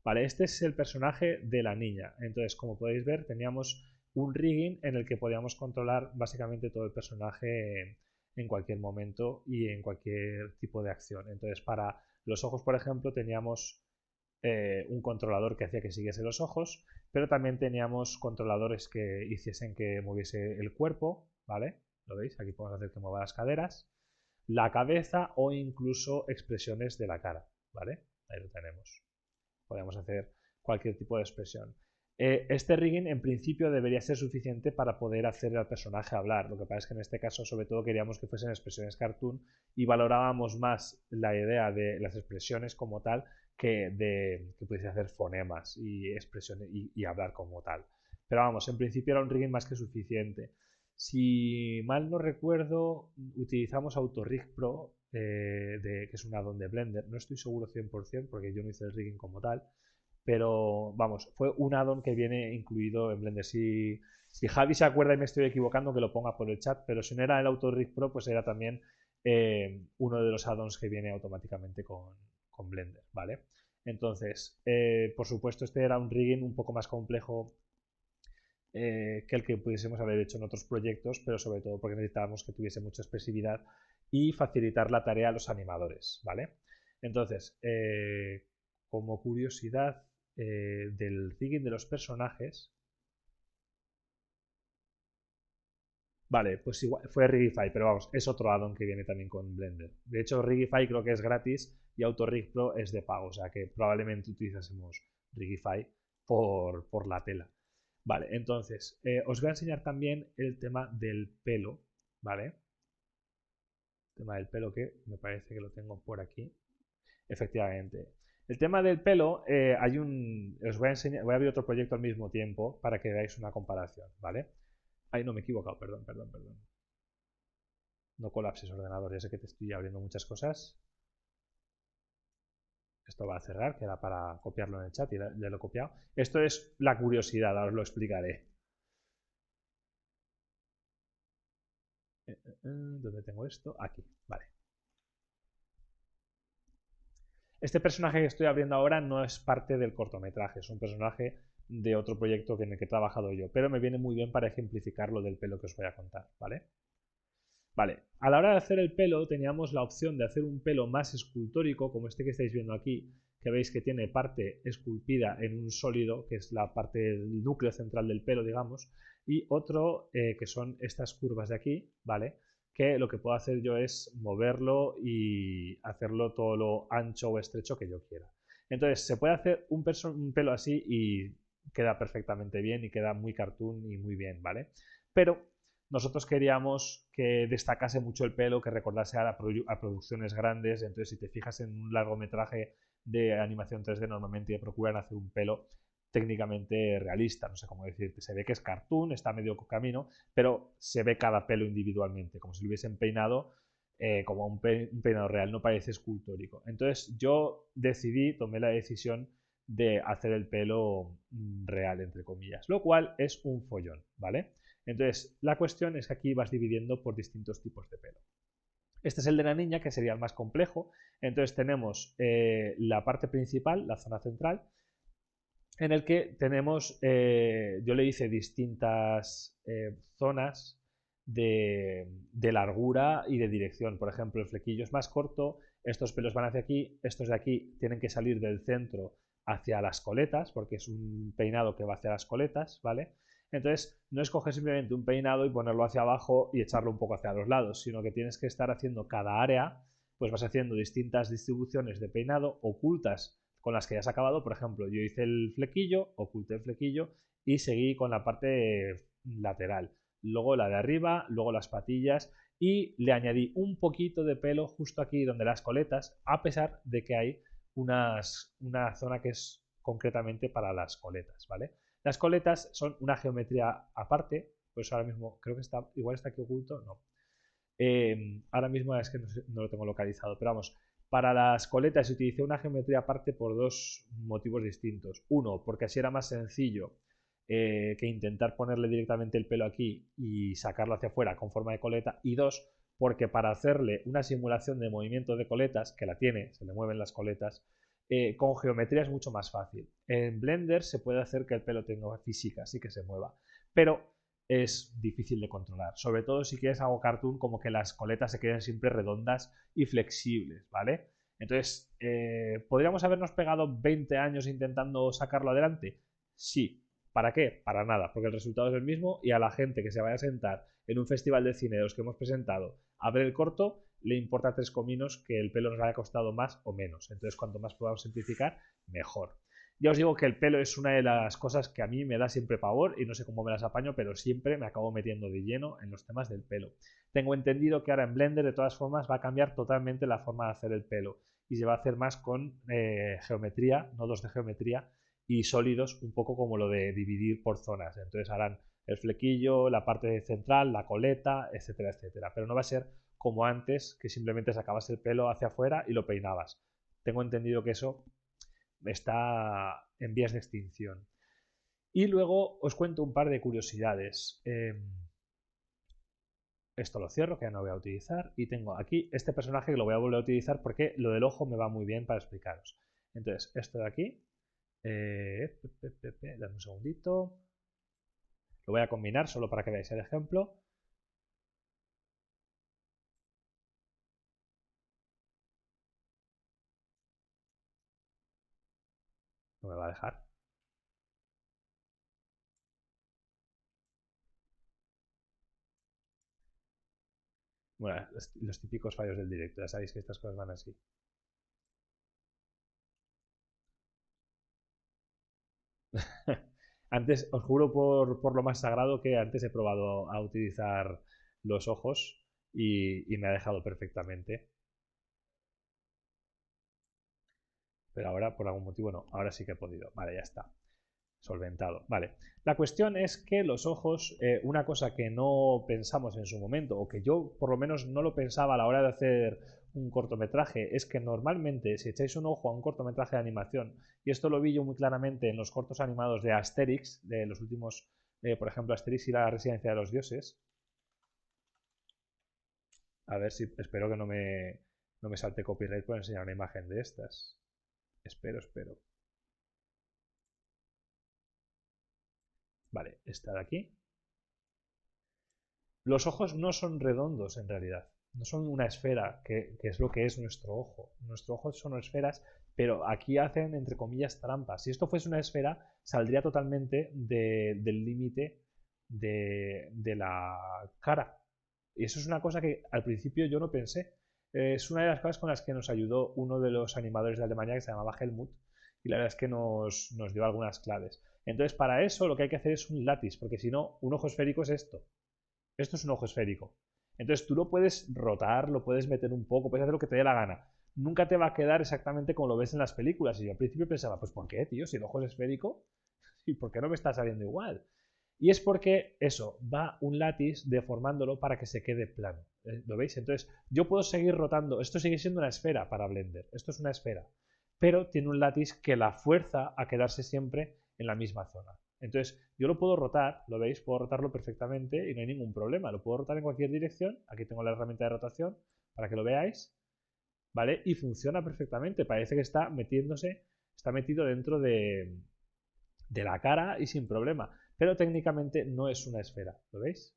Vale, este es el personaje de la niña. Entonces, como podéis ver, teníamos un rigging en el que podíamos controlar básicamente todo el personaje en cualquier momento y en cualquier tipo de acción. Entonces, para los ojos, por ejemplo, teníamos un controlador que hacía que siguiese los ojos, pero también teníamos controladores que hiciesen que moviese el cuerpo, ¿vale? ¿Lo veis? Aquí podemos hacer que mueva las caderas, la cabeza o incluso expresiones de la cara, ¿vale? Ahí lo tenemos. Podemos hacer cualquier tipo de expresión. Este rigging en principio debería ser suficiente para poder hacer al personaje hablar. Lo que pasa es que en este caso sobre todo queríamos que fuesen expresiones cartoon y valorábamos más la idea de las expresiones como tal que de que pudiese hacer fonemas y expresiones y hablar como tal. Pero vamos, en principio era un rigging más que suficiente. Si mal no recuerdo, utilizamos Autorig Pro, que es un add-on de Blender. No estoy seguro 100% porque yo no hice el rigging como tal, pero vamos, fue un add-on que viene incluido en Blender. Si Javi se acuerda y me estoy equivocando, que lo ponga por el chat, pero si no era el Autorig Pro, pues era también uno de los add-ons que viene automáticamente con Blender, ¿vale? Entonces, por supuesto, este era un rigging un poco más complejo que el que pudiésemos haber hecho en otros proyectos, pero sobre todo porque necesitábamos que tuviese mucha expresividad y facilitar la tarea a los animadores, ¿vale? Entonces, como curiosidad del rigging de los personajes, vale, pues igual fue Rigify, pero vamos, es otro add-on que viene también con Blender. De hecho, Rigify creo que es gratis y AutoRig Pro es de pago, o sea que probablemente utilizásemos Rigify por la tela. Vale, entonces, os voy a enseñar también el tema del pelo, ¿vale? El tema del pelo que me parece que lo tengo por aquí. Efectivamente. El tema del pelo, os voy a enseñar, voy a abrir otro proyecto al mismo tiempo para que veáis una comparación, ¿vale? Ay, no, me he equivocado, perdón. No colapses ordenador, ya sé que te estoy abriendo muchas cosas. Esto va a cerrar, que era para copiarlo en el chat y ya lo he copiado. Esto es la curiosidad, ahora os lo explicaré. ¿Dónde tengo esto? Aquí, vale. Este personaje que estoy abriendo ahora no es parte del cortometraje, es un personaje de otro proyecto en el que he trabajado yo, pero me viene muy bien para ejemplificar lo del pelo que os voy a contar, ¿vale? Vale, a la hora de hacer el pelo teníamos la opción de hacer un pelo más escultórico, como este que estáis viendo aquí, que veis que tiene parte esculpida en un sólido, que es la parte del núcleo central del pelo, digamos, y otro que son estas curvas de aquí, ¿vale? Que lo que puedo hacer yo es moverlo y hacerlo todo lo ancho o estrecho que yo quiera. Entonces, se puede hacer un pelo así y queda perfectamente bien y queda muy cartoon y muy bien, ¿vale? Pero nosotros queríamos que destacase mucho el pelo, que recordase a producciones grandes. Entonces, si te fijas en un largometraje de animación 3D, normalmente procuran hacer un pelo técnicamente realista, no sé cómo decirte. Se ve que es cartoon, está a medio camino, pero se ve cada pelo individualmente, como si lo hubiesen peinado como un peinado real, no parece escultórico. Entonces yo tomé la decisión de hacer el pelo real, entre comillas, lo cual es un follón, ¿vale? Entonces, la cuestión es que aquí vas dividiendo por distintos tipos de pelo. Este es el de la niña, que sería el más complejo. Entonces tenemos la parte principal, la zona central, en el que tenemos, yo le hice distintas zonas de largura y de dirección. Por ejemplo, el flequillo es más corto, estos pelos van hacia aquí, estos de aquí tienen que salir del centro hacia las coletas, porque es un peinado que va hacia las coletas, ¿vale? Entonces, no es coger simplemente un peinado y ponerlo hacia abajo y echarlo un poco hacia los lados, sino que tienes que estar haciendo cada área, pues vas haciendo distintas distribuciones de peinado ocultas con las que ya has acabado. Por ejemplo, yo hice el flequillo, oculté el flequillo y seguí con la parte lateral. Luego la de arriba, luego las patillas y le añadí un poquito de pelo justo aquí donde las coletas, a pesar de que hay una zona que es concretamente para las coletas, ¿vale? Las coletas son una geometría aparte, pues ahora mismo creo que está, igual está aquí oculto, no. Ahora mismo es que no lo tengo localizado, pero vamos, para las coletas utilicé una geometría aparte por dos motivos distintos. Uno, porque así era más sencillo que intentar ponerle directamente el pelo aquí y sacarlo hacia afuera con forma de coleta. Y dos, porque para hacerle una simulación de movimiento de coletas, que la tiene, se le mueven las coletas, con geometría es mucho más fácil. En Blender se puede hacer que el pelo tenga física, así que se mueva. Pero es difícil de controlar, sobre todo si quieres algo cartoon, como que las coletas se queden siempre redondas y flexibles, ¿vale? Entonces, ¿podríamos habernos pegado 20 años intentando sacarlo adelante? Sí. ¿Para qué? Para nada, porque el resultado es el mismo y a la gente que se vaya a sentar en un festival de cine de los que hemos presentado a ver el corto, le importa tres cominos que el pelo nos haya costado más o menos. Entonces, cuanto más podamos simplificar, mejor. Ya os digo que el pelo es una de las cosas que a mí me da siempre pavor y no sé cómo me las apaño, pero siempre me acabo metiendo de lleno en los temas del pelo. Tengo entendido que ahora en Blender de todas formas va a cambiar totalmente la forma de hacer el pelo y se va a hacer más con geometría, nodos de geometría y sólidos, un poco como lo de dividir por zonas. Entonces harán el flequillo, la parte central, la coleta, etcétera, etcétera. Pero no va a ser como antes, que simplemente sacabas el pelo hacia afuera y lo peinabas. Tengo entendido que eso está en vías de extinción. Y luego os cuento un par de curiosidades. Esto lo cierro, que ya no voy a utilizar. Y tengo aquí este personaje que lo voy a volver a utilizar porque lo del ojo me va muy bien para explicaros. Entonces, esto de aquí. Dame un segundito. Lo voy a combinar solo para que veáis el ejemplo. No me va a dejar. Bueno, los típicos fallos del directo. Ya sabéis que estas cosas van así. Antes, os juro por lo más sagrado que antes he probado a utilizar los ojos y me ha dejado perfectamente. Pero ahora, por algún motivo, no. Ahora sí que he podido. Vale, ya está. Solventado. Vale. La cuestión es que los ojos, una cosa que no pensamos en su momento, o que yo por lo menos no lo pensaba a la hora de hacer un cortometraje, es que normalmente si echáis un ojo a un cortometraje de animación, y esto lo vi yo muy claramente en los cortos animados de Asterix, de los últimos, por ejemplo, Asterix y la Residencia de los Dioses. A ver si, espero que no me salte copyright por enseñar una imagen de estas. Espero. Vale, esta de aquí. Los ojos no son redondos en realidad, no son una esfera, que es lo que es nuestro ojo. Nuestro ojo son esferas, pero aquí hacen, entre comillas, trampas. Si esto fuese una esfera, saldría totalmente del límite de la cara. Y eso es una cosa que al principio yo no pensé. Es una de las cosas con las que nos ayudó uno de los animadores de Alemania que se llamaba Helmut, y la verdad es que nos dio algunas claves. Entonces, para eso lo que hay que hacer es un látiz, porque si no, un ojo esférico es esto. Esto es un ojo esférico. Entonces tú lo puedes rotar, lo puedes meter un poco, puedes hacer lo que te dé la gana. Nunca te va a quedar exactamente como lo ves en las películas. Y yo al principio pensaba, pues ¿por qué, tío? Si el ojo es esférico, ¿y por qué no me está saliendo igual? Y es porque eso, va un látiz deformándolo para que se quede plano. ¿Lo veis? Entonces yo puedo seguir rotando. Esto sigue siendo una esfera para Blender. Esto es una esfera. Pero tiene un látiz que la fuerza a quedarse siempre en la misma zona. Entonces, yo lo puedo rotar, ¿lo veis? Puedo rotarlo perfectamente y no hay ningún problema. Lo puedo rotar en cualquier dirección. Aquí tengo la herramienta de rotación para que lo veáis, ¿vale? Y funciona perfectamente. Parece que está metiéndose, está metido dentro de la cara y sin problema. Pero técnicamente no es una esfera, ¿lo veis?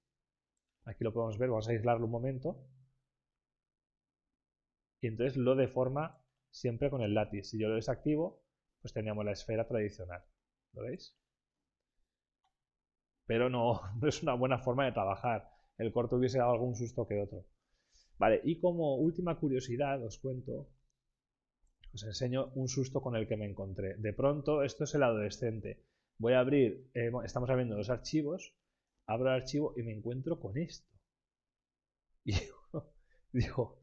Aquí lo podemos ver, vamos a aislarlo un momento. Y entonces lo deforma siempre con el látiz. Si yo lo desactivo, pues teníamos la esfera tradicional. ¿Lo veis? Pero no, no es una buena forma de trabajar. El corto hubiese dado algún susto que otro. Vale, y como última curiosidad os cuento, os enseño un susto con el que me encontré. De pronto, esto es el adolescente. Voy a abrir, estamos abriendo los archivos, abro el archivo y me encuentro con esto. Y digo,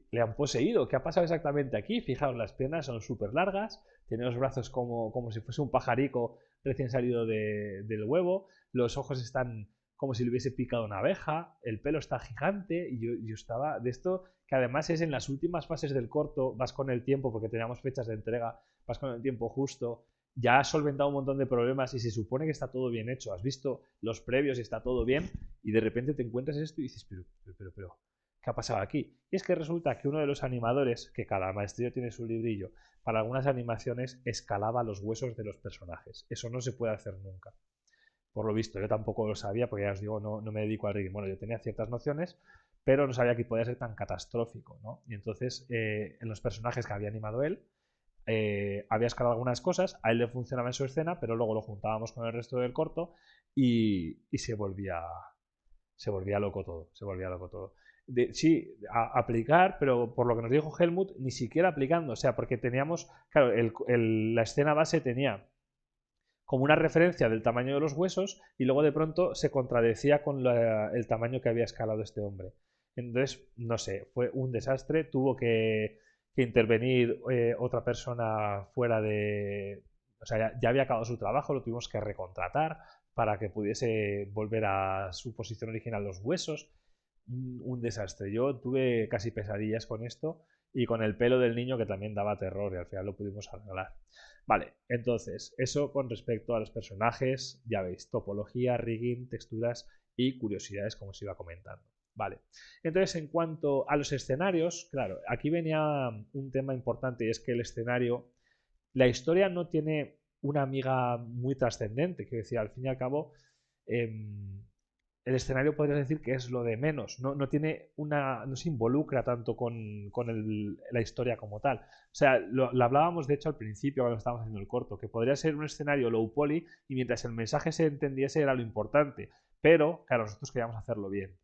le han poseído. ¿Qué ha pasado exactamente aquí? Fijaos, las piernas son súper largas, tiene los brazos como si fuese un pajarico recién salido del huevo, los ojos están como si le hubiese picado una abeja, el pelo está gigante y yo estaba de esto, que además es en las últimas fases del corto, vas con el tiempo, porque teníamos fechas de entrega, vas con el tiempo justo, ya has solventado un montón de problemas y se supone que está todo bien hecho, has visto los previos y está todo bien y de repente te encuentras esto y dices, pero ¿qué ha pasado aquí? Y es que resulta que uno de los animadores, que cada maestrillo tiene su librillo, para algunas animaciones escalaba los huesos de los personajes. Eso no se puede hacer nunca. Por lo visto, yo tampoco lo sabía, porque ya os digo, no me dedico al rigging. Bueno, yo tenía ciertas nociones, pero no sabía que podía ser tan catastrófico, ¿no? Y entonces, en los personajes que había animado él, había escalado algunas cosas, a él le funcionaba en su escena, pero luego lo juntábamos con el resto del corto y se volvía loco todo, se volvía loco todo. Sí, aplicar, pero por lo que nos dijo Helmut, ni siquiera aplicando, o sea, porque teníamos, claro, la escena base tenía como una referencia del tamaño de los huesos y luego de pronto se contradecía con el tamaño que había escalado este hombre. Entonces, no sé, fue un desastre, tuvo que intervenir otra persona fuera de... O sea, ya había acabado su trabajo, lo tuvimos que recontratar para que pudiese volver a su posición original los huesos. Un desastre. Yo tuve casi pesadillas con esto y con el pelo del niño que también daba terror y al final lo pudimos arreglar. Vale, entonces, eso con respecto a los personajes, ya veis, topología, rigging, texturas y curiosidades como os iba comentando. Vale, entonces en cuanto a los escenarios, claro, aquí venía un tema importante y es que el escenario, la historia no tiene una amiga muy trascendente, que decía, al fin y al cabo, el escenario podrías decir que es lo de menos, no tiene no se involucra tanto con la historia como tal. O sea, lo hablábamos de hecho al principio cuando estábamos haciendo el corto, que podría ser un escenario low poly y mientras el mensaje se entendiese era lo importante, pero claro, nosotros queríamos hacerlo bien.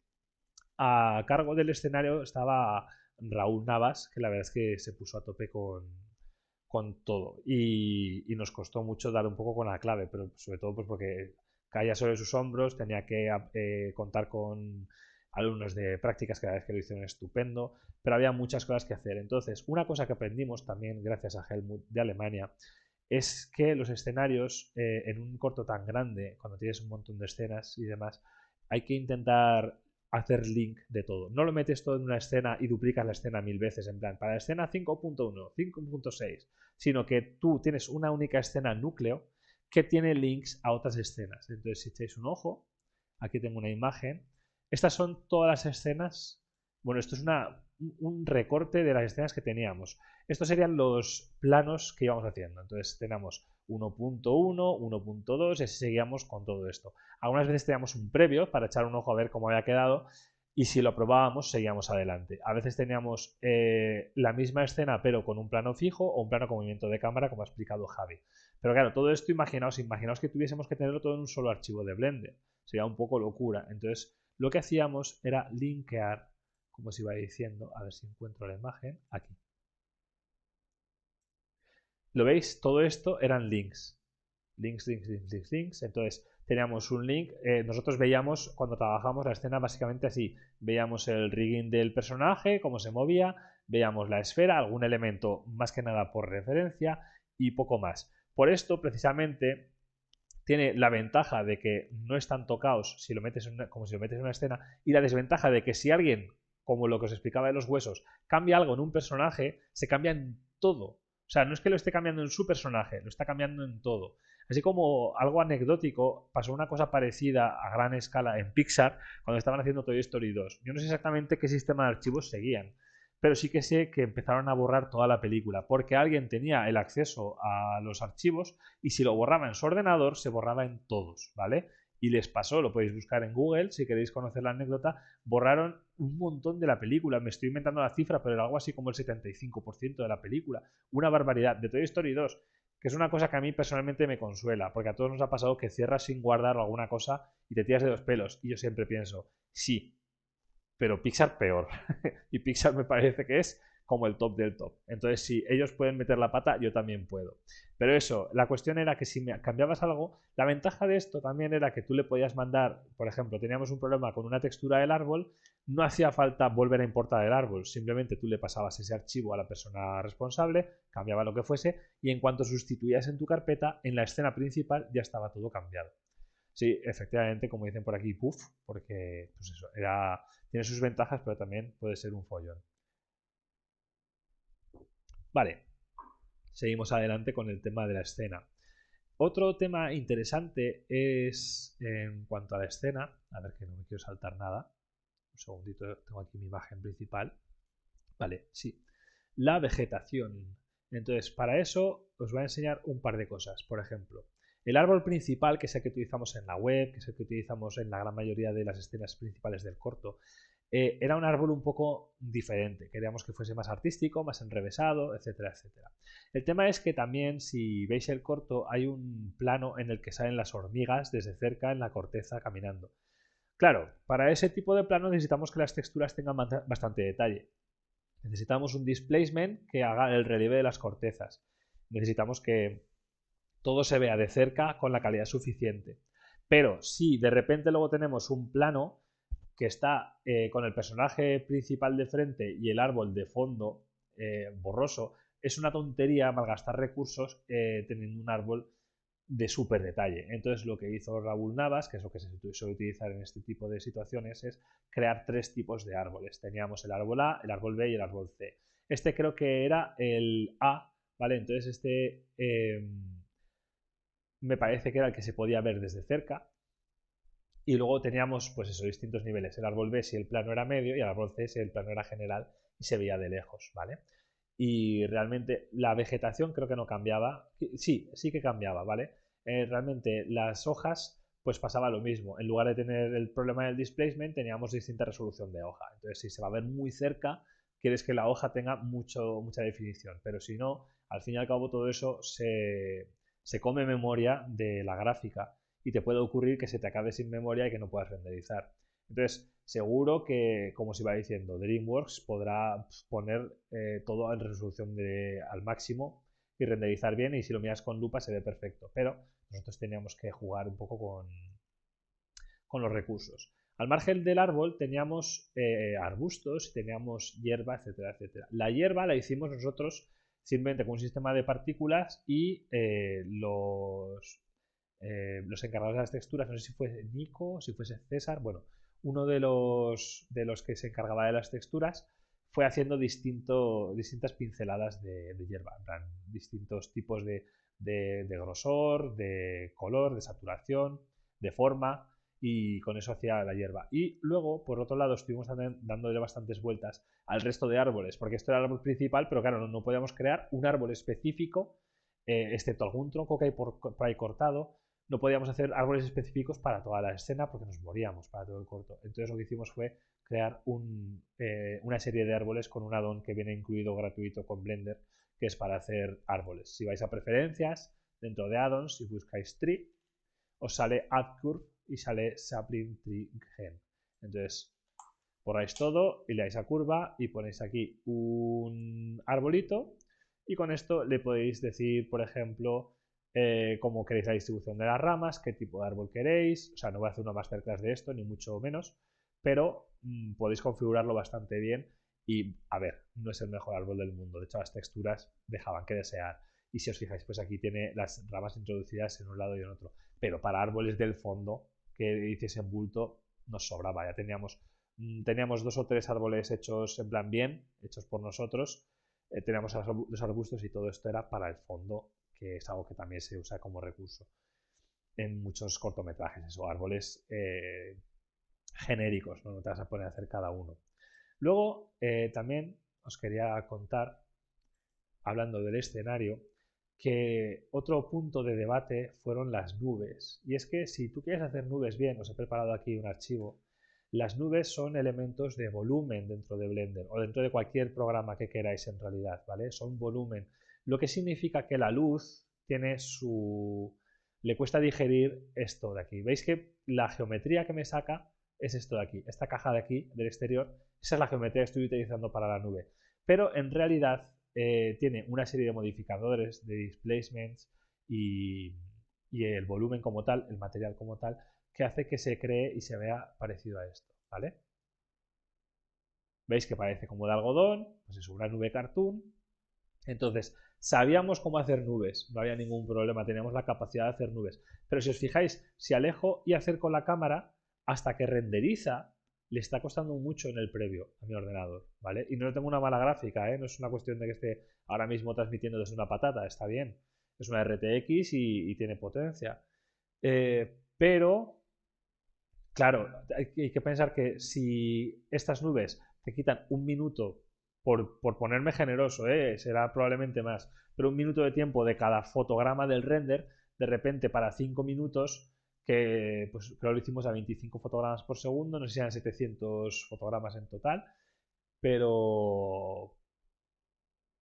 A cargo del escenario estaba Raúl Navas, que la verdad es que se puso a tope con todo y nos costó mucho dar un poco con la clave, pero sobre todo pues porque caía sobre sus hombros, tenía que contar con alumnos de prácticas que la vez que lo hicieron estupendo, pero había muchas cosas que hacer. Entonces, una cosa que aprendimos también gracias a Helmut de Alemania es que los escenarios en un corto tan grande, cuando tienes un montón de escenas y demás, hay que intentar hacer link de todo. No lo metes todo en una escena y duplicas la escena 1000 veces, en plan, para la escena 5.1, 5.6, sino que tú tienes una única escena núcleo que tiene links a otras escenas. Entonces, si echáis un ojo, aquí tengo una imagen. Estas son todas las escenas. Bueno, esto es un recorte de las escenas que teníamos. Estos serían los planos que íbamos haciendo. Entonces, tenemos 1.1, 1.2 y así seguíamos con todo esto. Algunas veces teníamos un previo para echar un ojo a ver cómo había quedado y si lo probábamos seguíamos adelante. A veces teníamos la misma escena pero con un plano fijo o un plano con movimiento de cámara como ha explicado Javi. Pero claro, todo esto imaginaos que tuviésemos que tenerlo todo en un solo archivo de Blender. Sería un poco locura. Entonces lo que hacíamos era linkear, como os iba diciendo, a ver si encuentro la imagen, aquí. ¿Lo veis? Todo esto eran links. Links. Entonces teníamos un link. Nosotros veíamos cuando trabajamos la escena básicamente así. Veíamos el rigging del personaje, cómo se movía, veíamos la esfera, algún elemento más que nada por referencia y poco más. Por esto, precisamente, tiene la ventaja de que no es tanto caos si lo metes como si lo metes en una escena y la desventaja de que si alguien, como lo que os explicaba de los huesos, cambia algo en un personaje, se cambia en todo. O sea, no es que lo esté cambiando en su personaje, lo está cambiando en todo. Así como algo anecdótico, pasó una cosa parecida a gran escala en Pixar cuando estaban haciendo Toy Story 2. Yo no sé exactamente qué sistema de archivos seguían, pero sí que sé que empezaron a borrar toda la película porque alguien tenía el acceso a los archivos y si lo borraba en su ordenador se borraba en todos, ¿vale? Y les pasó, lo podéis buscar en Google si queréis conocer la anécdota, borraron un montón de la película, me estoy inventando la cifra, pero era algo así como el 75% de la película, una barbaridad. De Toy Story 2 que es una cosa que a mí personalmente me consuela, porque a todos nos ha pasado que cierras sin guardar alguna cosa y te tiras de los pelos. Y yo siempre pienso, sí, pero Pixar peor. Y Pixar me parece que es como el top del top. Entonces, si ellos pueden meter la pata, yo también puedo. Pero eso, la cuestión era que si me cambiabas algo, la ventaja de esto también era que tú le podías mandar, por ejemplo, teníamos un problema con una textura del árbol, no hacía falta volver a importar el árbol, simplemente tú le pasabas ese archivo a la persona responsable, cambiaba lo que fuese, y en cuanto sustituías en tu carpeta, en la escena principal ya estaba todo cambiado. Sí, efectivamente, como dicen por aquí, puff, porque pues eso, tiene sus ventajas, pero también puede ser un follón. Vale, seguimos adelante con el tema de la escena. Otro tema interesante es en cuanto a la escena, a ver que no me quiero saltar nada, un segundito, tengo aquí mi imagen principal. Vale, sí, la vegetación. Entonces, para eso os voy a enseñar un par de cosas. Por ejemplo, el árbol principal, que es el que utilizamos en la web, que es el que utilizamos en la gran mayoría de las escenas principales del corto, era un árbol un poco diferente. Queríamos que fuese más artístico, más enrevesado, etcétera, etcétera. El tema es que también, si veis el corto, hay un plano en el que salen las hormigas desde cerca en la corteza caminando. Claro, para ese tipo de plano necesitamos que las texturas tengan bastante detalle. Necesitamos un displacement que haga el relieve de las cortezas. Necesitamos que todo se vea de cerca con la calidad suficiente. Pero si de repente luego tenemos un plano que está con el personaje principal de frente y el árbol de fondo borroso, es una tontería malgastar recursos teniendo un árbol de súper detalle. Entonces lo que hizo Raúl Navas, que es lo que se suele utilizar en este tipo de situaciones, es crear 3 tipos de árboles. Teníamos el árbol A, el árbol B y el árbol C. Este creo que era el A, ¿vale? Entonces este me parece que era el que se podía ver desde cerca. Y luego teníamos, pues eso, distintos niveles. El árbol B si el plano era medio y el árbol C si el plano era general y se veía de lejos, ¿vale? Y realmente la vegetación creo que no cambiaba. Sí, sí que cambiaba, ¿vale? Realmente las hojas, pues pasaba lo mismo. En lugar de tener el problema del displacement, teníamos distinta resolución de hoja. Entonces, si se va a ver muy cerca, quieres que la hoja tenga mucha definición. Pero si no, al fin y al cabo todo eso se come memoria de la gráfica y te puede ocurrir que se te acabe sin memoria y que no puedas renderizar. Entonces, seguro que, como se iba diciendo, DreamWorks podrá poner todo en resolución al máximo y renderizar bien, y si lo miras con lupa se ve perfecto, pero nosotros teníamos que jugar un poco con los recursos. Al margen del árbol teníamos arbustos, teníamos hierba, etcétera, etcétera. La hierba la hicimos nosotros simplemente con un sistema de partículas y los encargados de las texturas, no sé si fue Nico, si fuese César, bueno, uno de los que se encargaba de las texturas fue haciendo distintas pinceladas de hierba, en plan, distintos tipos de grosor, de color, de saturación, de forma, y con eso hacía la hierba. Y luego, por otro lado, estuvimos dándole bastantes vueltas al resto de árboles, porque esto era el árbol principal, pero claro, no podíamos crear un árbol específico, excepto algún tronco que hay por ahí cortado. No podíamos hacer árboles específicos para toda la escena porque nos moríamos para todo el corto. Entonces lo que hicimos fue crear una serie de árboles con un add-on que viene incluido gratuito con Blender, que es para hacer árboles. Si vais a preferencias, dentro de add-ons, si buscáis tree, os sale add curve y sale sapling tree gen. Entonces borráis todo y le dais a curva y ponéis aquí un arbolito y con esto le podéis decir, por ejemplo, cómo queréis la distribución de las ramas, qué tipo de árbol queréis. O sea, no voy a hacer una masterclass de esto, ni mucho menos, pero podéis configurarlo bastante bien. Y a ver, no es el mejor árbol del mundo. De hecho, las texturas dejaban que desear. Y si os fijáis, pues aquí tiene las ramas introducidas en un lado y en otro. Pero para árboles del fondo que hiciesen bulto, nos sobraba. Ya teníamos 2 o 3 árboles hechos en plan bien, hechos por nosotros. Teníamos los arbustos y todo esto era para el fondo, que es algo que también se usa como recurso en muchos cortometrajes, eso, árboles genéricos, ¿no? No te vas a poner a hacer cada uno. Luego, también os quería contar, hablando del escenario, que otro punto de debate fueron las nubes. Y es que si tú quieres hacer nubes bien, os he preparado aquí un archivo. Las nubes son elementos de volumen dentro de Blender o dentro de cualquier programa que queráis en realidad, ¿vale? Son volumen, lo que significa que la luz le cuesta digerir esto de aquí. ¿Veis que la geometría que me saca es esto de aquí? Esta caja de aquí, del exterior, esa es la geometría que estoy utilizando para la nube. Pero en realidad tiene una serie de modificadores, de displacements y el volumen como tal, el material como tal, que hace que se cree y se vea parecido a esto, ¿vale? ¿Veis que parece como de algodón? Pues es una nube cartoon. Entonces, sabíamos cómo hacer nubes, no había ningún problema, teníamos la capacidad de hacer nubes. Pero si os fijáis, si alejo y acerco la cámara, hasta que renderiza, le está costando mucho en el previo a mi ordenador, ¿vale? Y no tengo una mala gráfica, ¿eh? No es una cuestión de que esté ahora mismo transmitiendo desde una patata, está bien. Es una RTX y tiene potencia. Pero, claro, hay que pensar que si estas nubes te quitan un minuto por ponerme generoso, será probablemente más, pero un minuto de tiempo de cada fotograma del render, de repente para 5 minutos, que pues creo lo hicimos a 25 fotogramas por segundo, no sé si eran 700 fotogramas en total, pero,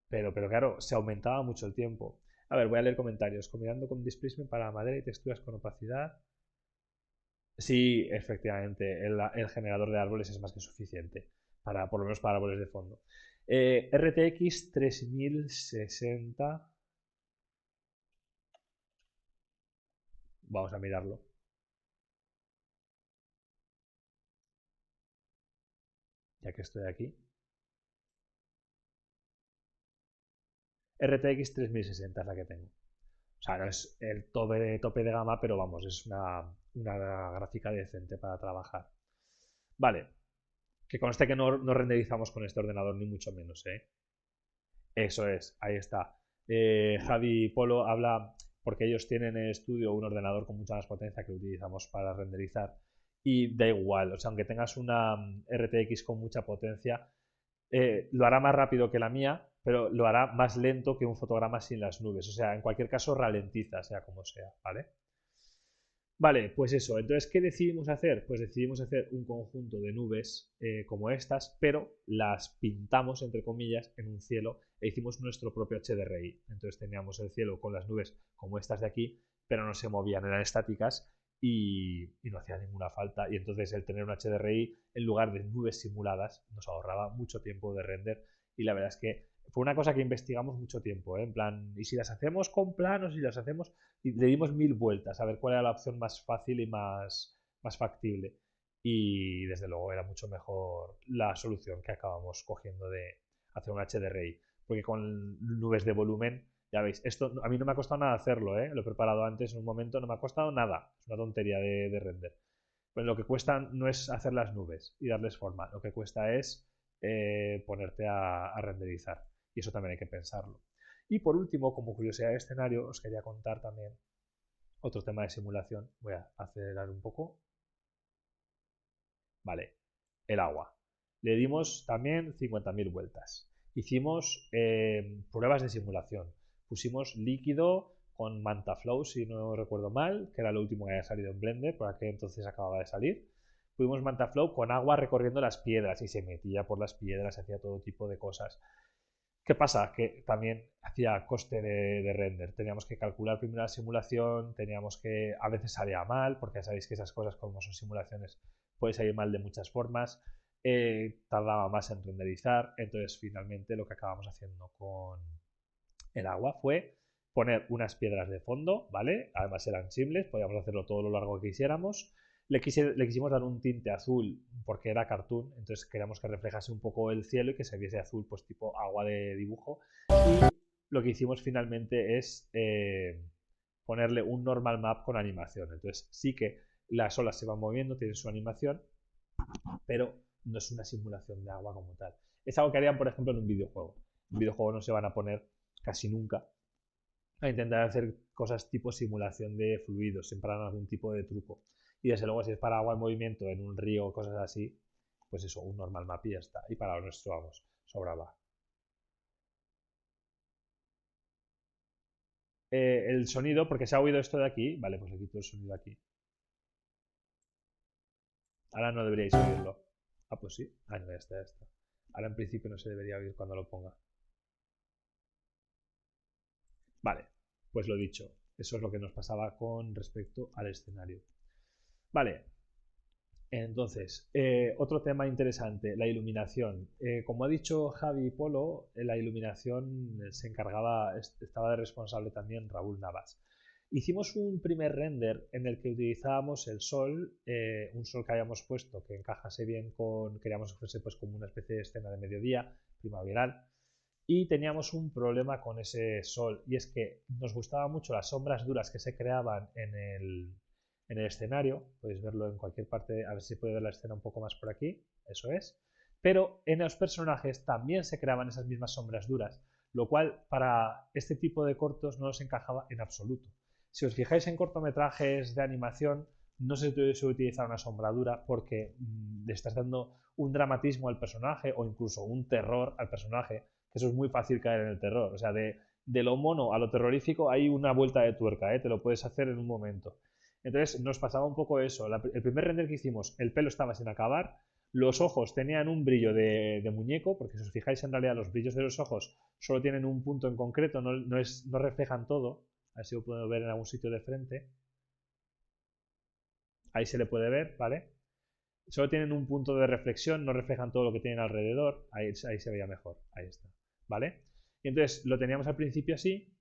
pero claro, se aumentaba mucho el tiempo. A ver, voy a leer comentarios. Combinando con displacement para madera y texturas con opacidad. Sí, efectivamente, el generador de árboles es más que suficiente, por lo menos para árboles de fondo. RTX 3060. Vamos a mirarlo. Ya que estoy aquí. RTX 3060 es la que tengo. O sea, no es el tope de gama, pero vamos, es una gráfica decente para trabajar. Vale, que conste que no renderizamos con este ordenador, ni mucho menos, ¿eh? Eso es, ahí está. Javi Polo habla porque ellos tienen en el estudio un ordenador con mucha más potencia que utilizamos para renderizar y da igual, o sea, aunque tengas una RTX con mucha potencia, lo hará más rápido que la mía, pero lo hará más lento que un fotograma sin las nubes. O sea, en cualquier caso ralentiza, sea como sea, ¿vale? Vale, pues eso. Entonces, ¿qué decidimos hacer? Pues decidimos hacer un conjunto de nubes como estas, pero las pintamos, entre comillas, en un cielo e hicimos nuestro propio HDRI. Entonces teníamos el cielo con las nubes como estas de aquí, pero no se movían, eran estáticas y no hacía ninguna falta. Y entonces el tener un HDRI en lugar de nubes simuladas nos ahorraba mucho tiempo de render y la verdad es que fue una cosa que investigamos mucho tiempo, ¿eh? En plan, ¿y si las hacemos con planos y las hacemos? Y le dimos 1000 vueltas a ver cuál era la opción más fácil y más factible. Y desde luego era mucho mejor la solución que acabamos cogiendo de hacer un HDRI. Porque con nubes de volumen, ya veis, esto a mí no me ha costado nada hacerlo, ¿eh? Lo he preparado antes en un momento, no me ha costado nada. Es una tontería de render. Pues lo que cuesta no es hacer las nubes y darles forma, lo que cuesta es ponerte a renderizar. Y eso también hay que pensarlo. Y por último, como curiosidad de escenario, os quería contar también otro tema de simulación. Voy a acelerar un poco. Vale, el agua. Le dimos también 50.000 vueltas. Hicimos pruebas de simulación. Pusimos líquido con MantaFlow, si no recuerdo mal, que era lo último que había salido en Blender, por aquel entonces acababa de salir. Pusimos MantaFlow con agua recorriendo las piedras y se metía por las piedras, hacía todo tipo de cosas. ¿Qué pasa? Que también hacía coste de render. Teníamos que calcular primero la simulación, teníamos que, a veces salía mal, porque ya sabéis que esas cosas como son simulaciones puede salir mal de muchas formas, tardaba más en renderizar, entonces finalmente lo que acabamos haciendo con el agua fue poner unas piedras de fondo, ¿vale? Además eran simples, podíamos hacerlo todo lo largo que quisiéramos. Le quisimos dar un tinte azul porque era cartoon, entonces queríamos que reflejase un poco el cielo y que se viese azul, pues tipo agua de dibujo. Y lo que hicimos finalmente es ponerle un normal map con animación. Entonces sí que las olas se van moviendo, tienen su animación, pero no es una simulación de agua como tal. Es algo que harían, por ejemplo, en un videojuego. En un videojuego no se van a poner casi nunca a intentar hacer cosas tipo simulación de fluidos, siempre harán algún tipo de truco. Y desde luego, si es para agua en movimiento en un río o cosas así, pues eso, un normal map y ya está. Y para lo nuestro, vamos, sobraba. El sonido, porque se ha oído esto de aquí, vale, pues le quito el sonido aquí. Ahora no deberíais oírlo. Ah, pues sí. Ah, no, ya está, ya está. Ahora en principio no se debería oír cuando lo ponga. Vale, Pues lo dicho, eso es lo que nos pasaba con respecto al escenario. Vale, entonces, otro tema interesante, la iluminación. Como ha dicho Javi Polo, la iluminación se encargaba, estaba de responsable también Raúl Navas. Hicimos un primer render en el que utilizábamos el sol, un sol que habíamos puesto que encajase bien con, queríamos que fuese pues como una especie de escena de mediodía, primaveral, y teníamos un problema con ese sol, y es que nos gustaban mucho las sombras duras que se creaban en el escenario. Podéis verlo en cualquier parte, a ver si puede ver la escena un poco más por aquí, eso es. Pero en los personajes también se creaban esas mismas sombras duras, lo cual para este tipo de cortos no nos encajaba en absoluto. Si os fijáis en cortometrajes de animación, no se suele utilizar una sombra dura porque le estás dando un dramatismo al personaje o incluso un terror al personaje, que eso es muy fácil caer en el terror. O sea, de lo mono a lo terrorífico hay una vuelta de tuerca, ¿eh? Te lo puedes hacer en un momento. Entonces nos pasaba un poco eso. El primer render que hicimos, el pelo estaba sin acabar, los ojos tenían un brillo de muñeco, porque si os fijáis en realidad los brillos de los ojos solo tienen un punto en concreto, no reflejan todo. A ver si lo puedo ver en algún sitio de frente. Ahí se le puede ver, ¿vale? Solo tienen un punto de reflexión, no reflejan todo lo que tienen alrededor. Ahí se veía mejor, ahí está, ¿vale? Y entonces lo teníamos al principio así,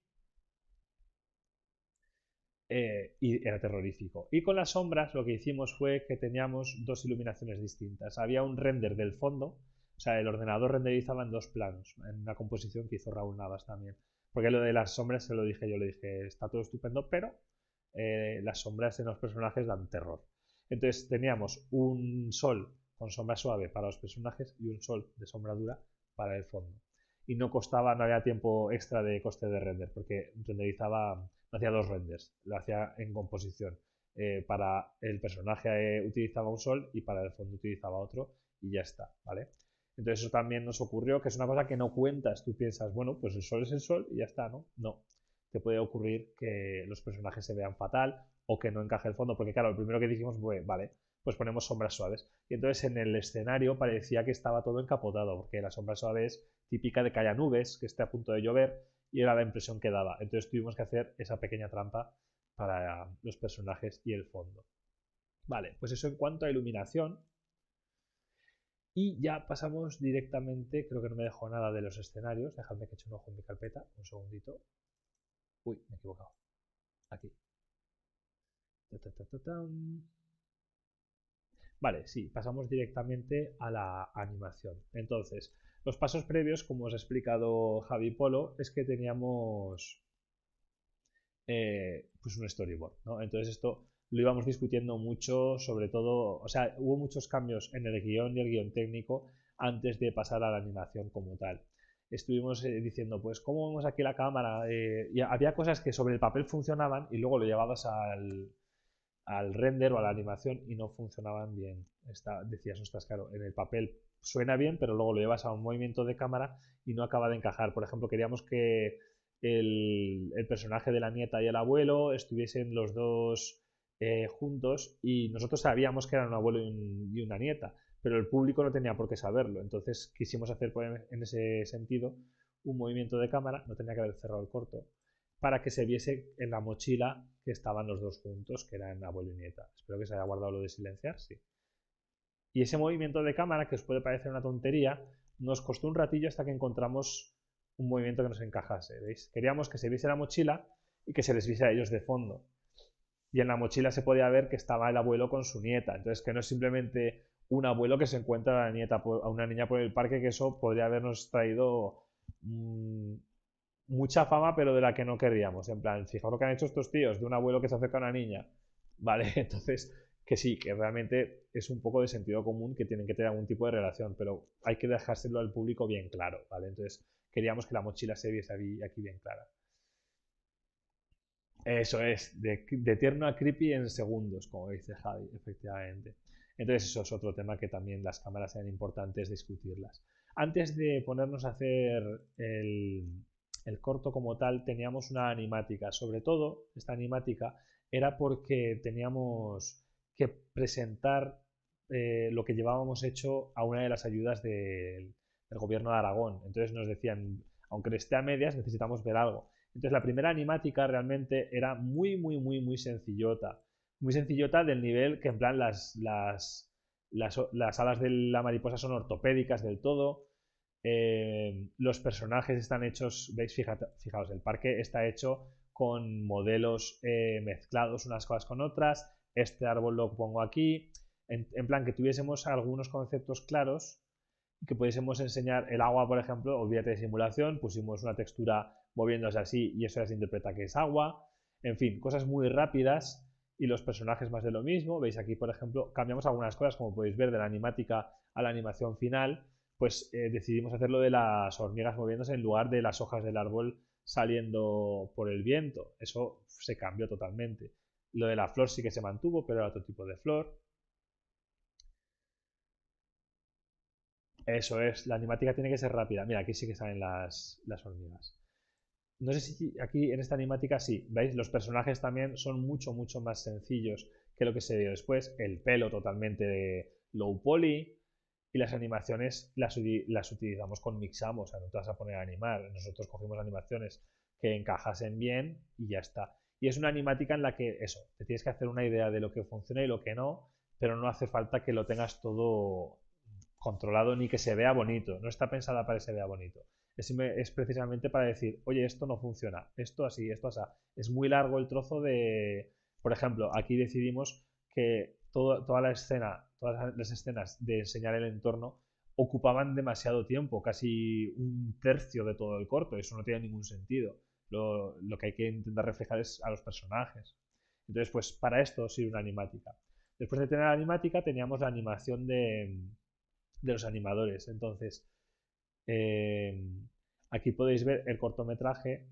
y era terrorífico. Y con las sombras lo que hicimos fue que teníamos dos iluminaciones distintas. Había un render del fondo, o sea, el ordenador renderizaba en dos planos, en una composición que hizo Raúl Navas también. Porque lo de las sombras se lo dije yo, le dije, está todo estupendo, pero las sombras en los personajes dan terror. Entonces teníamos un sol con sombra suave para los personajes y un sol de sombra dura para el fondo. Y no costaba, no había tiempo extra de coste de render, porque renderizaba, no hacía dos renders, lo hacía en composición. Para el personaje utilizaba un sol y para el fondo utilizaba otro y ya está, ¿vale? Entonces eso también nos ocurrió, que es una cosa que no cuentas, tú piensas, bueno, pues el sol es el sol y ya está, ¿no? No, te puede ocurrir que los personajes se vean fatal o que no encaje el fondo, porque claro, lo primero que dijimos fue, vale, pues ponemos sombras suaves. Y entonces en el escenario parecía que estaba todo encapotado, porque la sombra suave es típica de que haya nubes, que esté a punto de llover, y era la impresión que daba. Entonces tuvimos que hacer esa pequeña trampa para los personajes y el fondo. Vale, pues eso en cuanto a iluminación. Y ya pasamos directamente, creo que no me dejo nada de los escenarios, dejadme que eche un ojo en mi carpeta, un segundito. Uy, me he equivocado. Aquí. Vale, sí, pasamos directamente a la animación. Entonces, los pasos previos, como os ha explicado Javi Polo, es que teníamos pues un storyboard, ¿no? Entonces esto lo íbamos discutiendo mucho, sobre todo, o sea, hubo muchos cambios en el guión y el guión técnico antes de pasar a la animación como tal. Estuvimos diciendo, pues, ¿cómo vemos aquí la cámara? Y había cosas que sobre el papel funcionaban y luego lo llevabas al render o a la animación y no funcionaban bien. Decías, ostras, claro, en el papel suena bien, pero luego lo llevas a un movimiento de cámara y no acaba de encajar. Por ejemplo, queríamos que el personaje de la nieta y el abuelo estuviesen los dos juntos y nosotros sabíamos que eran un abuelo y una nieta, pero el público no tenía por qué saberlo. Entonces quisimos hacer en ese sentido un movimiento de cámara, no tenía que haber cerrado el corto, para que se viese en la mochila que estaban los dos juntos, que eran abuelo y nieta. Espero que se haya guardado lo de silenciar, sí. Y ese movimiento de cámara, que os puede parecer una tontería, nos costó un ratillo hasta que encontramos un movimiento que nos encajase. ¿Veis? Queríamos que se viese la mochila y que se les viese a ellos de fondo. Y en la mochila se podía ver que estaba el abuelo con su nieta. Entonces, que no es simplemente un abuelo que se encuentra a, a una niña por el parque, que eso podría habernos traído mucha fama, pero de la que no querríamos. En plan, fijaos lo que han hecho estos tíos, de un abuelo que se acerca a una niña. Vale, entonces, que sí, que realmente es un poco de sentido común que tienen que tener algún tipo de relación, pero hay que dejárselo al público bien claro, ¿vale? Entonces, queríamos que la mochila se viese aquí bien clara. Eso es, de tierno a creepy en segundos, como dice Javi, efectivamente. Entonces, eso es otro tema que también las cámaras sean importantes discutirlas. Antes de ponernos a hacer el corto como tal, teníamos una animática. Sobre todo, esta animática era porque teníamos que presentar lo que llevábamos hecho a una de las ayudas del gobierno de Aragón. Entonces nos decían, aunque esté a medias, necesitamos ver algo. Entonces la primera animática realmente era muy sencillota. Muy sencillota del nivel que en plan las alas de la mariposa son ortopédicas del todo. Los personajes están hechos, veis, fijaos, el parque está hecho con modelos mezclados unas cosas con otras. Este árbol lo pongo aquí. En plan que tuviésemos algunos conceptos claros y que pudiésemos enseñar el agua, por ejemplo, olvídate de simulación, pusimos una textura moviéndose así y eso ya se interpreta que es agua. En fin, cosas muy rápidas y los personajes más de lo mismo. Veis aquí, por ejemplo, cambiamos algunas cosas, como podéis ver, de la animática a la animación final, pues decidimos hacerlo de las hormigas moviéndose en lugar de las hojas del árbol saliendo por el viento. Eso se cambió totalmente. Lo de la flor sí que se mantuvo, pero era otro tipo de flor. Eso es, la animática tiene que ser rápida. Mira, aquí sí que salen las hormigas. No sé si aquí en esta animática sí, ¿veis? Los personajes también son mucho más sencillos que lo que se vio después. El pelo totalmente de low poly y las animaciones las utilizamos con Mixamo, o sea, no te vas a poner a animar. Nosotros cogimos animaciones que encajasen bien y ya está. Y es una animática en la que eso, te tienes que hacer una idea de lo que funciona y lo que no, pero no hace falta que lo tengas todo controlado ni que se vea bonito. No está pensada para que se vea bonito. Es precisamente para decir, oye, esto no funciona, esto así, esto así. Es muy largo el trozo de... Por ejemplo, aquí decidimos que toda la escena, todas las escenas de enseñar el entorno ocupaban demasiado tiempo, casi un tercio de todo el corto. Eso no tiene ningún sentido. Lo que hay que intentar reflejar es a los personajes. Entonces, pues para esto sirve una animática. Después de tener la animática, teníamos la animación de los animadores. Entonces, aquí podéis ver el cortometraje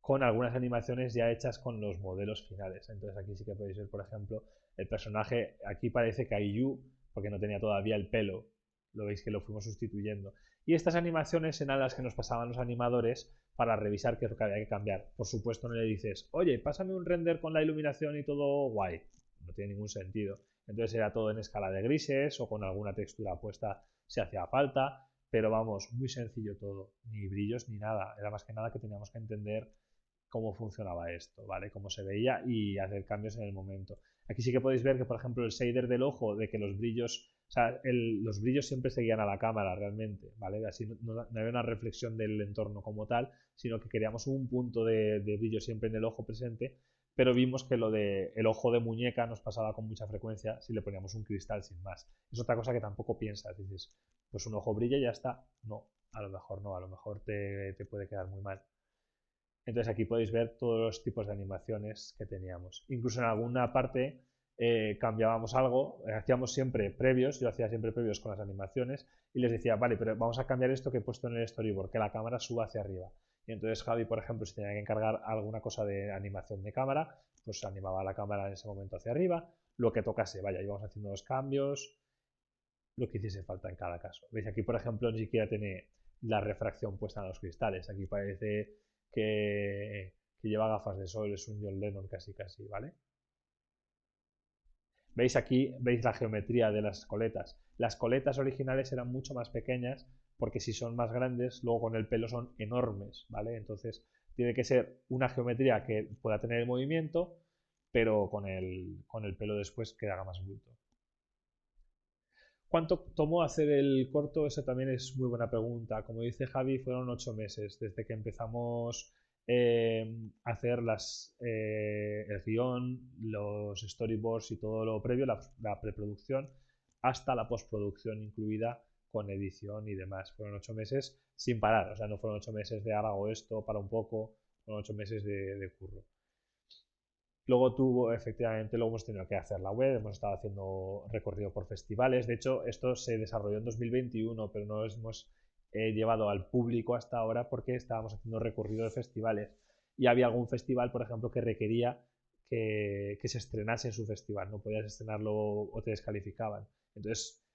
con algunas animaciones ya hechas con los modelos finales. Entonces aquí sí que podéis ver, por ejemplo, el personaje, aquí parece Kaiju, porque no tenía todavía el pelo. Lo veis que lo fuimos sustituyendo. Y estas animaciones eran las que nos pasaban los animadores para revisar qué es lo que había que cambiar. Por supuesto no le dices, oye, pásame un render con la iluminación y todo guay. No tiene ningún sentido. Entonces era todo en escala de grises o con alguna textura puesta si hacía falta. Pero vamos, muy sencillo todo. Ni brillos ni nada. Era más que nada que teníamos que entender cómo funcionaba esto, ¿vale? Cómo se veía y hacer cambios en el momento. Aquí sí que podéis ver que, por ejemplo, el shader del ojo, de que los brillos, o sea, los brillos siempre seguían a la cámara realmente, ¿vale? Así no había una reflexión del entorno como tal, sino que queríamos un punto de brillo siempre en el ojo presente, pero vimos que lo de el ojo de muñeca nos pasaba con mucha frecuencia si le poníamos un cristal sin más. Es otra cosa que tampoco piensas, dices, pues un ojo brilla y ya está. No, a lo mejor no, a lo mejor te puede quedar muy mal. Entonces aquí podéis ver todos los tipos de animaciones que teníamos. Incluso en alguna parte cambiábamos algo, hacíamos siempre previos, yo hacía siempre previos con las animaciones y les decía, vale, pero vamos a cambiar esto que he puesto en el storyboard, que la cámara suba hacia arriba. Y entonces Javi, por ejemplo, si tenía que encargar alguna cosa de animación de cámara, pues animaba la cámara en ese momento hacia arriba, lo que tocase, vaya, íbamos haciendo los cambios, lo que hiciese falta en cada caso. ¿Veis? Aquí, por ejemplo, ni siquiera tiene la refracción puesta en los cristales. Aquí parece que lleva gafas de sol, es un John Lennon casi, ¿vale? ¿Veis aquí? ¿Veis la geometría de las coletas? Las coletas originales eran mucho más pequeñas porque si son más grandes, luego con el pelo son enormes, ¿vale? Entonces tiene que ser una geometría que pueda tener el movimiento, pero con el pelo después que haga más bulto. ¿Cuánto tomó hacer el corto? Esa también es muy buena pregunta. Como dice Javi, fueron 8 meses desde que empezamos a hacer el guión, los storyboards y todo lo previo, la preproducción, hasta la postproducción incluida con edición y demás. Fueron 8 meses sin parar, o sea, no fueron 8 meses de ahora hago esto, para un poco, fueron 8 meses de curro. Luego efectivamente, luego hemos tenido que hacer la web, hemos estado haciendo recorrido por festivales. De hecho, esto se desarrolló en 2021, pero no lo hemos llevado al público hasta ahora porque estábamos haciendo recorrido de festivales. Y había algún festival, por ejemplo, que requería que se estrenase en su festival. No podías estrenarlo o te descalificaban. Entonces,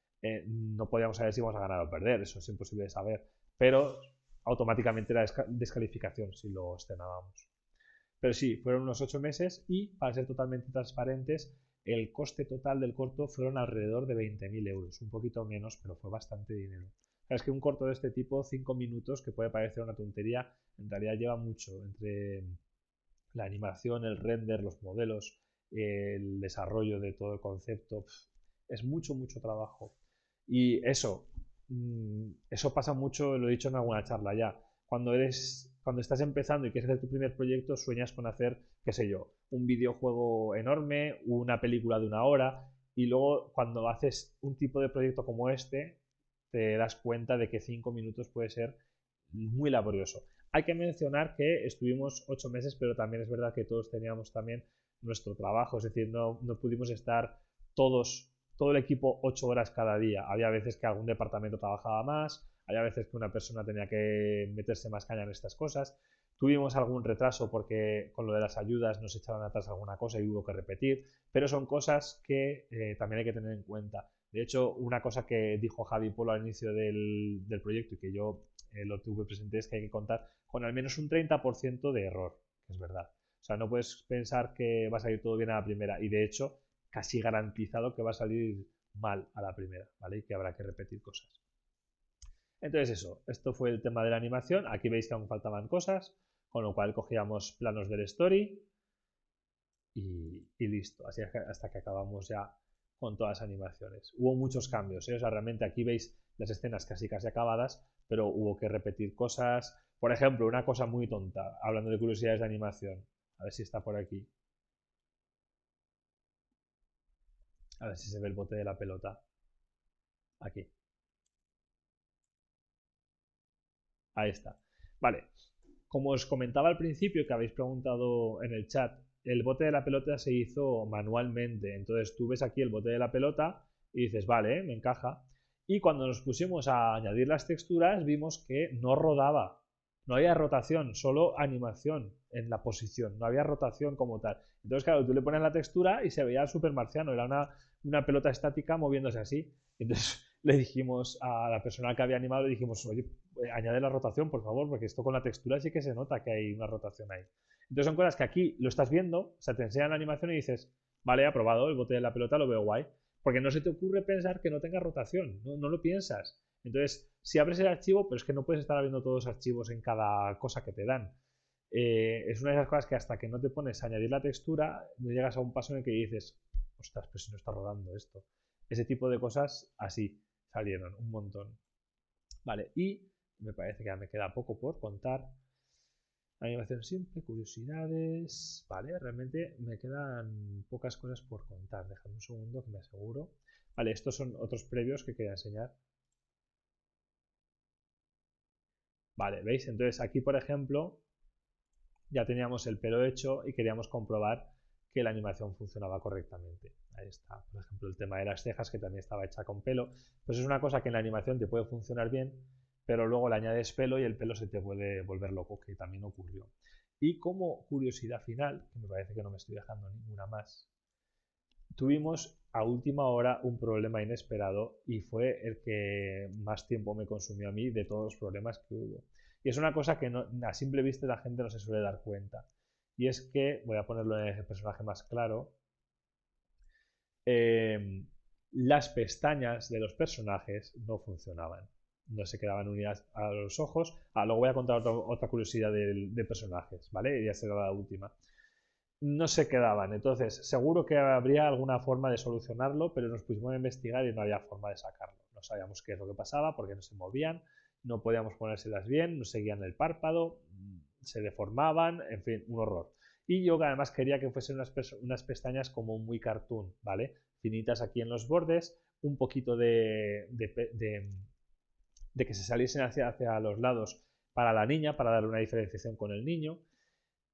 no podíamos saber si íbamos a ganar o perder, eso es imposible de saber. Pero automáticamente era descalificación si lo estrenábamos. Pero sí, fueron unos 8 meses y, para ser totalmente transparentes, el coste total del corto fueron alrededor de 20.000 euros. Un poquito menos, pero fue bastante dinero. Es que un corto de este tipo, 5 minutos, que puede parecer una tontería, en realidad lleva mucho entre la animación, el render, los modelos, el desarrollo de todo el concepto. Es mucho, mucho trabajo. Y eso pasa mucho, lo he dicho en alguna charla ya. Cuando estás empezando y quieres hacer tu primer proyecto, sueñas con hacer, qué sé yo, un videojuego enorme, una película de 1 hora, y luego cuando haces un tipo de proyecto como este, te das cuenta de que 5 minutos puede ser muy laborioso. Hay que mencionar que estuvimos 8 meses, pero también es verdad que todos teníamos también nuestro trabajo, es decir, no pudimos estar todo el equipo 8 horas cada día. Había veces que algún departamento trabajaba más, había veces que una persona tenía que meterse más caña en estas cosas. Tuvimos algún retraso porque con lo de las ayudas nos echaron atrás alguna cosa y hubo que repetir, pero son cosas que también hay que tener en cuenta. De hecho, una cosa que dijo Javi Polo al inicio del proyecto y que yo lo tuve presente es que hay que contar con al menos un 30% de error, que es verdad. O sea, no puedes pensar que va a salir todo bien a la primera y de hecho casi garantizado que va a salir mal a la primera, ¿vale? Y que habrá que repetir cosas. Entonces eso, esto fue el tema de la animación. Aquí veis que aún faltaban cosas, con lo cual cogíamos planos del story y listo, así hasta que acabamos ya con todas las animaciones. Hubo muchos cambios, ¿eh? O sea, realmente aquí veis las escenas casi acabadas, pero hubo que repetir cosas. Por ejemplo, una cosa muy tonta, hablando de curiosidades de animación. A ver si está por aquí. A ver si se ve el bote de la pelota. Aquí. Ahí está. Vale. Como os comentaba al principio, que habéis preguntado en el chat, el bote de la pelota se hizo manualmente. Entonces tú ves aquí el bote de la pelota y dices, vale, me encaja. Y cuando nos pusimos a añadir las texturas, vimos que no rodaba. No había rotación, solo animación en la posición. No había rotación como tal. Entonces, claro, tú le pones la textura y se veía súper marciano. Era una pelota estática moviéndose así. Entonces le dijimos a la persona que había animado, le dijimos, oye, añade la rotación, por favor, porque esto con la textura sí que se nota que hay una rotación ahí. Entonces son cosas que aquí lo estás viendo, o sea, te enseñan la animación y dices, vale, aprobado, el bote de la pelota lo veo guay. Porque no se te ocurre pensar que no tenga rotación, no lo piensas. Entonces, si abres el archivo, pero es que no puedes estar abriendo todos los archivos en cada cosa que te dan. Es una de esas cosas que hasta que no te pones a añadir la textura, no llegas a un paso en el que dices, ostras, pues si no está rodando esto. Ese tipo de cosas así salieron, un montón. Vale, y me parece que ya me queda poco por contar. Animación simple, curiosidades. Vale, realmente me quedan pocas cosas por contar. Déjame un segundo que me aseguro. Vale, estos son otros previos que quería enseñar. Vale, ¿veis? Entonces aquí, por ejemplo, ya teníamos el pelo hecho y queríamos comprobar que la animación funcionaba correctamente. Ahí está, por ejemplo, el tema de las cejas, que también estaba hecha con pelo. Pues es una cosa que en la animación te puede funcionar bien, pero luego le añades pelo y el pelo se te puede volver loco, que también ocurrió. Y como curiosidad final, que me parece que no me estoy dejando ninguna más, tuvimos a última hora un problema inesperado y fue el que más tiempo me consumió a mí de todos los problemas que hubo. Y es una cosa que a simple vista la gente no se suele dar cuenta. Y es que, voy a ponerlo en el personaje más claro, las pestañas de los personajes no funcionaban. No se quedaban unidas a los ojos. Luego voy a contar otra curiosidad de personajes, ¿vale? Y ya será la última. No se quedaban. Entonces, seguro que habría alguna forma de solucionarlo, pero nos pusimos a investigar y no había forma de sacarlo. No sabíamos qué es lo que pasaba, porque no se movían, no podíamos ponérselas bien, no seguían el párpado, se deformaban, en fin, un horror. Y yo además quería que fuesen unas pestañas como muy cartoon, ¿vale? Finitas aquí en los bordes, un poquito de que se saliesen hacia los lados para la niña, para darle una diferenciación con el niño,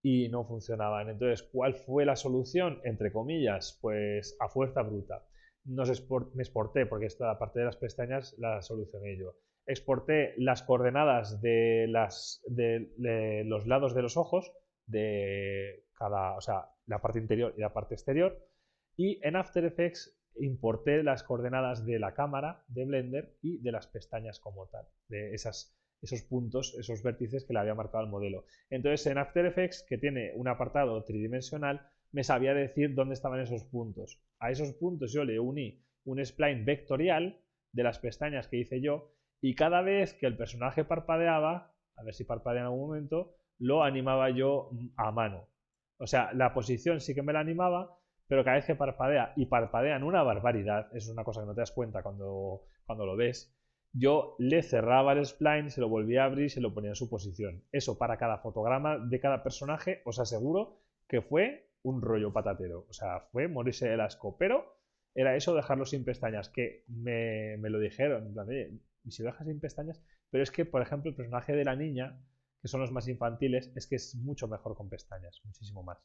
y no funcionaban. Entonces, ¿cuál fue la solución? Entre comillas, pues a fuerza bruta. Me exporté, porque esta parte de las pestañas la solucioné yo. Exporté las coordenadas de los lados de los ojos, o sea, la parte interior y la parte exterior, y en After Effects importé las coordenadas de la cámara de Blender y de las pestañas como tal, de esos puntos, esos vértices que le había marcado el modelo. Entonces en After Effects, que tiene un apartado tridimensional, me sabía decir dónde estaban esos puntos. A esos puntos yo le uní un spline vectorial de las pestañas que hice yo Y cada vez que el personaje parpadeaba, a ver si parpadea en algún momento, lo animaba yo a mano. O sea, la posición sí que me la animaba, pero cada vez que parpadea, y parpadean una barbaridad, eso es una cosa que no te das cuenta cuando lo ves, yo le cerraba el spline, se lo volvía a abrir y se lo ponía en su posición. Eso para cada fotograma de cada personaje, os aseguro que fue un rollo patatero. O sea, fue morirse del asco. Pero era eso, dejarlo sin pestañas, que me lo dijeron, en plan, oye, y si lo dejas sin pestañas, pero es que, por ejemplo, el personaje de la niña, que son los más infantiles, es que es mucho mejor con pestañas, muchísimo más,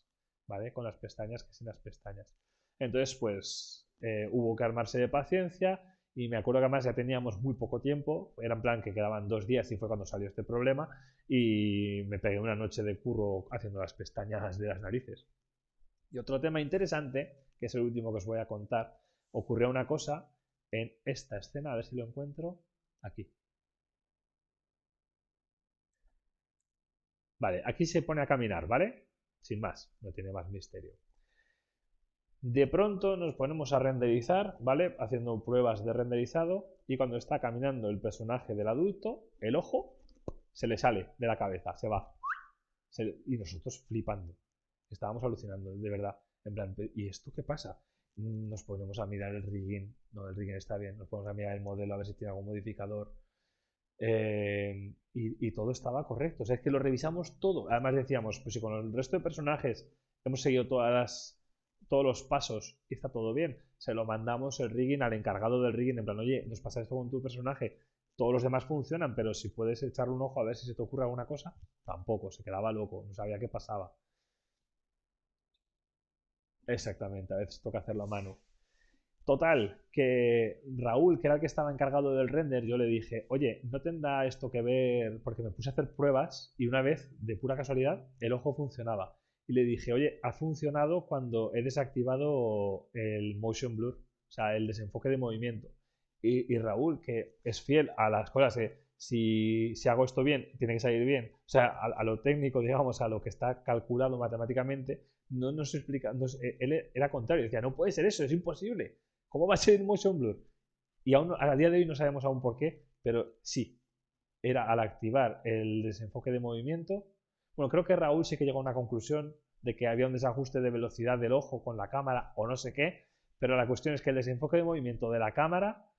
¿vale? Con las pestañas que sin las pestañas. Entonces, pues hubo que armarse de paciencia y me acuerdo que además ya teníamos muy poco tiempo, era en plan que quedaban 2 días y fue cuando salió este problema y me pegué una noche de curro haciendo las pestañas de las narices. Y otro tema interesante, que es el último que os voy a contar, ocurrió una cosa en esta escena, a ver si lo encuentro, aquí. Vale, aquí se pone a caminar, ¿vale? Sin más, no tiene más misterio. De pronto nos ponemos a renderizar, ¿vale? Haciendo pruebas de renderizado y cuando está caminando el personaje del adulto, el ojo se le sale de la cabeza, se va. Y nosotros flipando. Estábamos alucinando, de verdad. En plan, ¿y esto qué pasa? Nos ponemos a mirar el rigging. No, el rigging está bien. Nos ponemos a mirar el modelo a ver si tiene algún modificador. Y todo estaba correcto. O sea, es que lo revisamos todo. Además decíamos, pues si con el resto de personajes hemos seguido todos los pasos y está todo bien, se lo mandamos el rigging al encargado del rigging en plan, oye, nos pasa esto con tu personaje, todos los demás funcionan, pero si puedes echarle un ojo a ver si se te ocurre alguna cosa, tampoco, se quedaba loco, no sabía qué pasaba. Exactamente, a veces toca hacerlo a mano. Total, que Raúl, que era el que estaba encargado del render, yo le dije, oye, ¿no tendrá esto que ver? Porque me puse a hacer pruebas y una vez, de pura casualidad, el ojo funcionaba. Y le dije, oye, ha funcionado cuando he desactivado el motion blur, o sea, el desenfoque de movimiento. Y Raúl, que es fiel a las cosas, si hago esto bien, tiene que salir bien. O sea, a lo técnico, digamos, a lo que está calculado matemáticamente, no nos explica. Él era contrario, decía, no puede ser eso, es imposible. ¿Cómo va a ser motion blur? Y aún, a día de hoy no sabemos aún por qué, pero sí, era al activar el desenfoque de movimiento. Bueno, creo que Raúl sí que llegó a una conclusión de que había un desajuste de velocidad del ojo con la cámara o no sé qué, pero la cuestión es que el desenfoque de movimiento de la cámara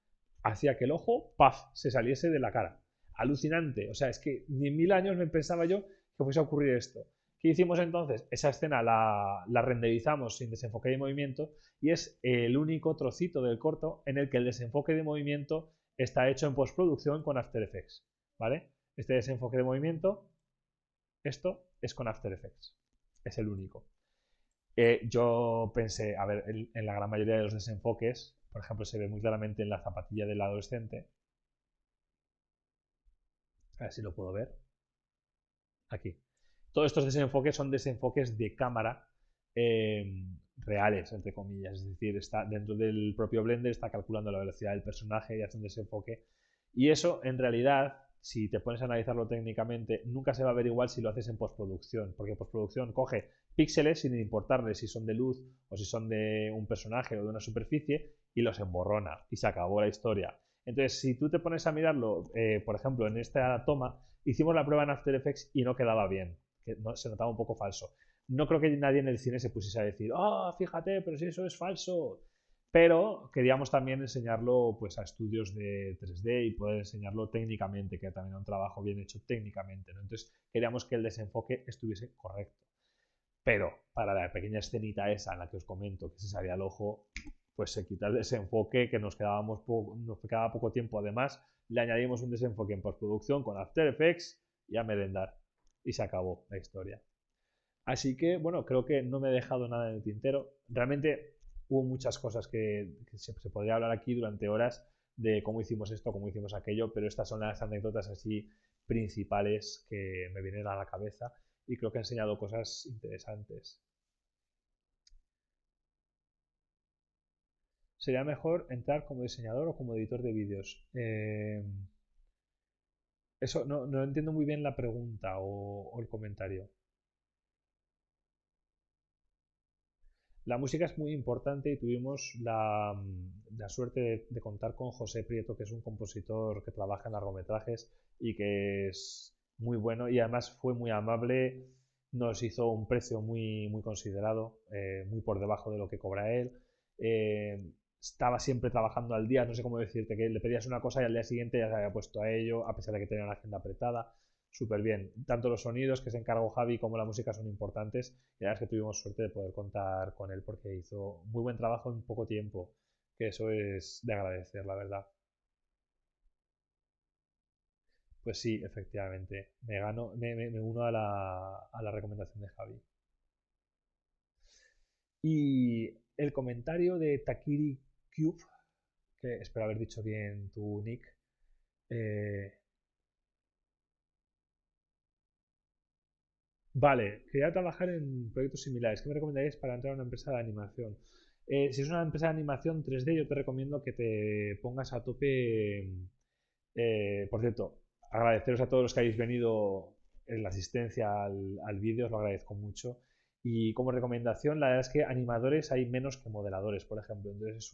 hacía que el ojo, ¡paf!, se saliese de la cara. Alucinante. O sea, es que ni en 1000 años me pensaba yo que fuese a ocurrir esto. ¿Qué hicimos entonces? Esa escena la renderizamos sin desenfoque de movimiento y es el único trocito del corto en el que el desenfoque de movimiento está hecho en postproducción con After Effects. ¿Vale? Este desenfoque de movimiento, esto es con After Effects. Es el único. Yo pensé, a ver, en la gran mayoría de los desenfoques, por ejemplo, se ve muy claramente en la zapatilla del adolescente. A ver si lo puedo ver. Aquí. Todos estos desenfoques son desenfoques de cámara reales, entre comillas. Es decir, está dentro del propio Blender, está calculando la velocidad del personaje y hace un desenfoque. Y eso, en realidad, si te pones a analizarlo técnicamente, nunca se va a ver igual si lo haces en postproducción, porque postproducción coge píxeles sin importarle si son de luz o si son de un personaje o de una superficie y los emborrona y se acabó la historia. Entonces, si tú te pones a mirarlo, por ejemplo, en esta toma, hicimos la prueba en After Effects y no quedaba bien, que no, se notaba un poco falso. No creo que nadie en el cine se pusiese a decir, fíjate, pero si eso es falso. Pero queríamos también enseñarlo pues, a estudios de 3D y poder enseñarlo técnicamente, que también era un trabajo bien hecho técnicamente, ¿no? Entonces queríamos que el desenfoque estuviese correcto. Pero para la pequeña escenita esa en la que os comento que se salía el ojo, pues se quita el desenfoque, que nos quedaba poco tiempo. Además, le añadimos un desenfoque en postproducción con After Effects y a merendar. Y se acabó la historia. Así que, bueno, creo que no me he dejado nada en el tintero. Realmente hubo muchas cosas que se podría hablar aquí durante horas de cómo hicimos esto, cómo hicimos aquello, pero estas son las anécdotas así principales que me vienen a la cabeza y creo que he enseñado cosas interesantes. ¿Sería mejor entrar como diseñador o como editor de vídeos? Eso no entiendo muy bien la pregunta o el comentario. La música es muy importante y tuvimos la suerte de contar con José Prieto, que es un compositor que trabaja en largometrajes y que es muy bueno y además fue muy amable, nos hizo un precio muy considerado, muy por debajo de lo que cobra él. Estaba siempre trabajando al día, no sé cómo decirte, que le pedías una cosa y al día siguiente ya se había puesto a ello, a pesar de que tenía la agenda apretada. Súper bien. Tanto los sonidos que se encargó Javi como la música son importantes y la verdad es que tuvimos suerte de poder contar con él porque hizo muy buen trabajo en poco tiempo, que eso es de agradecer, la verdad. Pues sí, efectivamente, me uno a la recomendación de Javi. Y el comentario de Takiri Cube, que espero haber dicho bien tu nick, eh, vale, quería trabajar en proyectos similares. ¿Qué me recomendarías para entrar a una empresa de animación? Si es una empresa de animación 3D, yo te recomiendo que te pongas a tope. Por cierto, agradeceros a todos los que habéis venido en la asistencia al vídeo, os lo agradezco mucho. Y como recomendación, la verdad es que animadores hay menos que modeladores, por ejemplo. Entonces es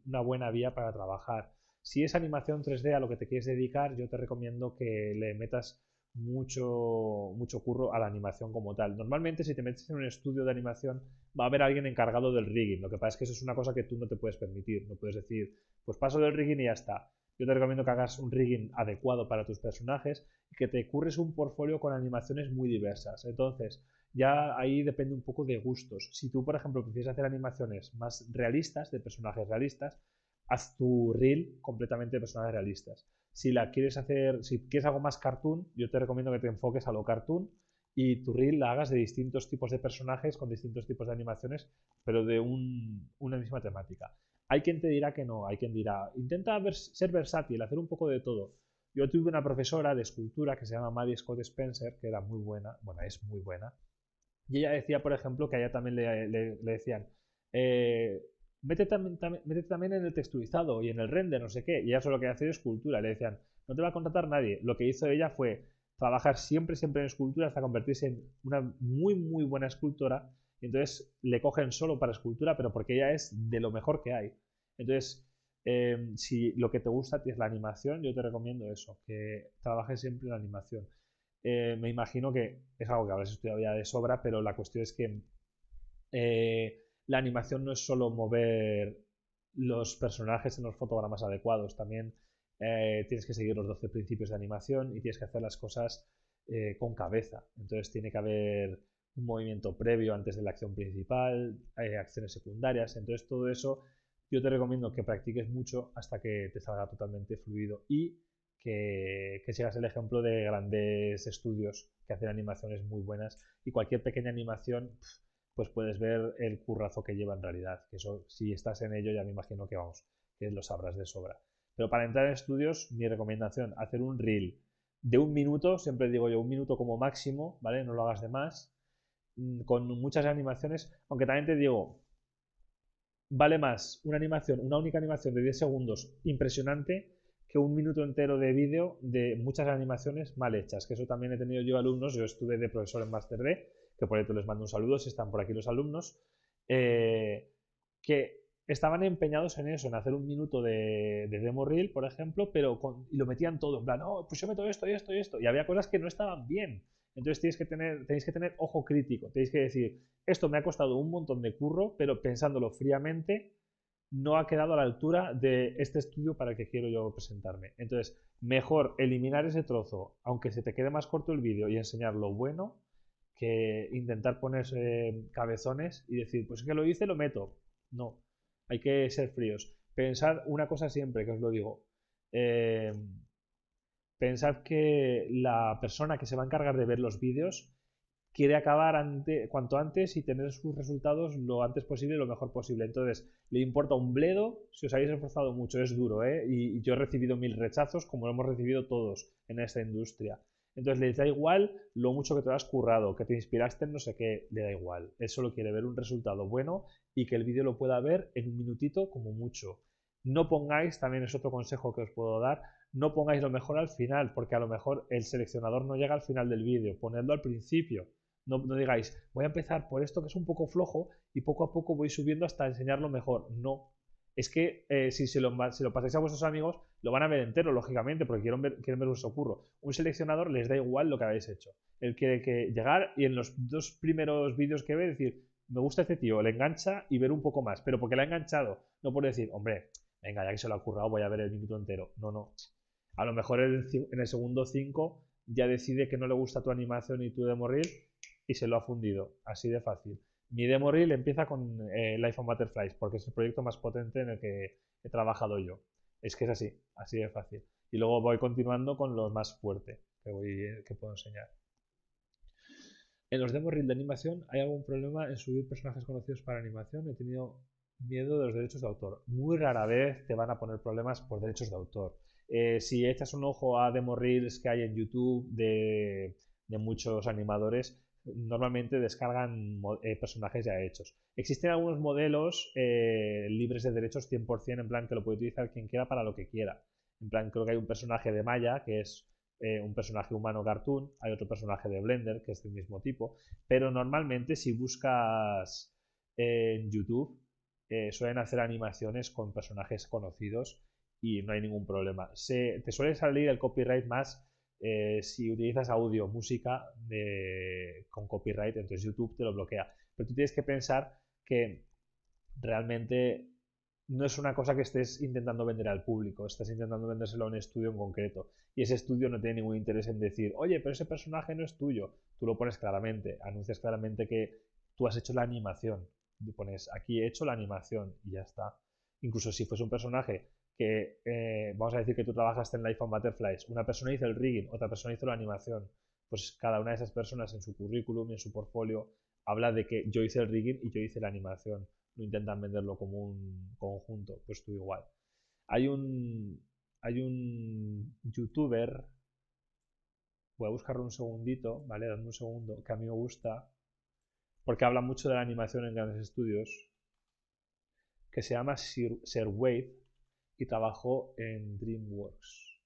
una buena vía para trabajar. Si es animación 3D a lo que te quieres dedicar, yo te recomiendo que le metas mucho curro a la animación como tal. Normalmente si te metes en un estudio de animación va a haber alguien encargado del rigging. Lo que pasa es que eso es una cosa que tú no te puedes permitir. No puedes decir, pues paso del rigging y ya está. Yo te recomiendo que hagas un rigging adecuado para tus personajes y que te curres un portfolio con animaciones muy diversas. Entonces, ya ahí depende un poco de gustos. Si tú, por ejemplo, prefieres hacer animaciones más realistas, de personajes realistas, haz tu reel completamente de personajes realistas. Si la quieres hacer, si quieres algo más cartoon, yo te recomiendo que te enfoques a lo cartoon y tu reel la hagas de distintos tipos de personajes con distintos tipos de animaciones, pero de una misma temática. Hay quien te dirá que no, hay quien dirá, intenta ser versátil, hacer un poco de todo. Yo tuve una profesora de escultura que se llama Maddie Scott Spencer, que era muy buena, bueno, es muy buena, y ella decía, por ejemplo, que a ella también le decían, eh, métete también en el texturizado y en el render, no sé qué, y ella solo quería hacer escultura, le decían, no te va a contratar nadie. Lo que hizo ella fue trabajar siempre en escultura hasta convertirse en una muy buena escultora, y entonces le cogen solo para escultura, pero porque ella es de lo mejor que hay. Entonces, si lo que te gusta a ti es la animación, yo te recomiendo eso, que trabajes siempre en la animación. Me imagino que es algo que habrás estudiado ya de sobra, pero la cuestión es que la animación no es solo mover los personajes en los fotogramas adecuados, también tienes que seguir los 12 principios de animación y tienes que hacer las cosas con cabeza. Entonces tiene que haber un movimiento previo antes de la acción principal, acciones secundarias, entonces todo eso yo te recomiendo que practiques mucho hasta que te salga totalmente fluido y que sigas el ejemplo de grandes estudios que hacen animaciones muy buenas y cualquier pequeña animación pues puedes ver el currazo que lleva en realidad. Que eso, si estás en ello, ya me imagino que vamos, que lo sabrás de sobra. Pero para entrar en estudios, mi recomendación, hacer un reel de un minuto, siempre digo yo, un minuto como máximo, ¿vale? No lo hagas de más, con muchas animaciones, aunque también te digo, vale más una animación, una única animación de 10 segundos impresionante que un minuto entero de vídeo de muchas animaciones mal hechas, que eso también he tenido yo alumnos, yo estuve de profesor en Master D, que por cierto les mando un saludo si están por aquí los alumnos, que estaban empeñados en eso, en hacer un minuto de demo reel, por ejemplo, pero y lo metían todo, en plan, oh, pues yo meto esto y esto y esto, y había cosas que no estaban bien. Entonces tenéis que tener ojo crítico, tenéis que decir, esto me ha costado un montón de curro, pero pensándolo fríamente, no ha quedado a la altura de este estudio para el que quiero yo presentarme. Entonces, mejor eliminar ese trozo, aunque se te quede más corto el vídeo, y enseñar lo bueno, que intentar ponerse cabezones y decir, pues es que lo hice, lo meto. No, hay que ser fríos. Pensad una cosa siempre, que os lo digo. Eh, Pensad que la persona que se va a encargar de ver los vídeos quiere acabar cuanto antes y tener sus resultados lo antes posible y lo mejor posible. Entonces, le importa un bledo si os habéis esforzado mucho, es duro, ¿eh? Y yo he recibido 1000 rechazos, como lo hemos recibido todos en esta industria. Entonces, les da igual lo mucho que te has currado, que te inspiraste en no sé qué, le da igual. Él solo quiere ver un resultado bueno y que el vídeo lo pueda ver en un minutito como mucho. No pongáis, también es otro consejo que os puedo dar, no pongáis lo mejor al final, porque a lo mejor el seleccionador no llega al final del vídeo, ponedlo al principio, No digáis, voy a empezar por esto que es un poco flojo y poco a poco voy subiendo hasta enseñarlo mejor. No. Es que si se lo pasáis a vuestros amigos, lo van a ver entero, lógicamente, porque quieren ver vuestro curro. Un seleccionador les da igual lo que habéis hecho. Él quiere que llegar y en los 2 primeros vídeos que ve decir, me gusta este tío, le engancha y ver un poco más. Pero porque le ha enganchado, no por decir, hombre, venga, ya que se lo ha currado, voy a ver el minuto entero. No, no. A lo mejor en el segundo 5 ya decide que no le gusta tu animación y tu demo reel y se lo ha fundido. Así de fácil. Mi demo reel empieza con Life on Butterflies, porque es el proyecto más potente en el que he trabajado yo. Es que es así de fácil. Y luego voy continuando con los más fuertes que puedo enseñar. En los demo reel de animación, ¿hay algún problema en subir personajes conocidos para animación? He tenido miedo de los derechos de autor. Muy rara vez te van a poner problemas por derechos de autor. Si echas un ojo a demo reels que hay en YouTube de muchos animadores, normalmente descargan personajes ya hechos. Existen algunos modelos libres de derechos 100%, en plan que lo puede utilizar quien quiera para lo que quiera. En plan, creo que hay un personaje de Maya que es un personaje humano cartoon, hay otro personaje de Blender que es del mismo tipo, pero normalmente si buscas en YouTube suelen hacer animaciones con personajes conocidos y no hay ningún problema. Te suele salir el copyright más si utilizas audio, música con copyright, entonces YouTube te lo bloquea. Pero tú tienes que pensar que realmente no es una cosa que estés intentando vender al público, estás intentando vendérselo a un estudio en concreto. Y ese estudio no tiene ningún interés en decir, oye, pero ese personaje no es tuyo. Tú lo pones claramente, anuncias claramente que tú has hecho la animación. Tú pones, aquí he hecho la animación y ya está. Incluso si fuese un personaje que, vamos a decir que tú trabajaste en Life on Butterflies, una persona hizo el rigging, otra persona hizo la animación, pues cada una de esas personas en su currículum y en su portfolio habla de que yo hice el rigging y yo hice la animación. No intentan venderlo como un conjunto, pues tú igual. Hay un, hay un youtuber, voy a buscarlo un segundito, ¿vale? Dame un segundo, que a mí me gusta, porque habla mucho de la animación en grandes estudios, que se llama Sir Wade y trabajó en DreamWorks.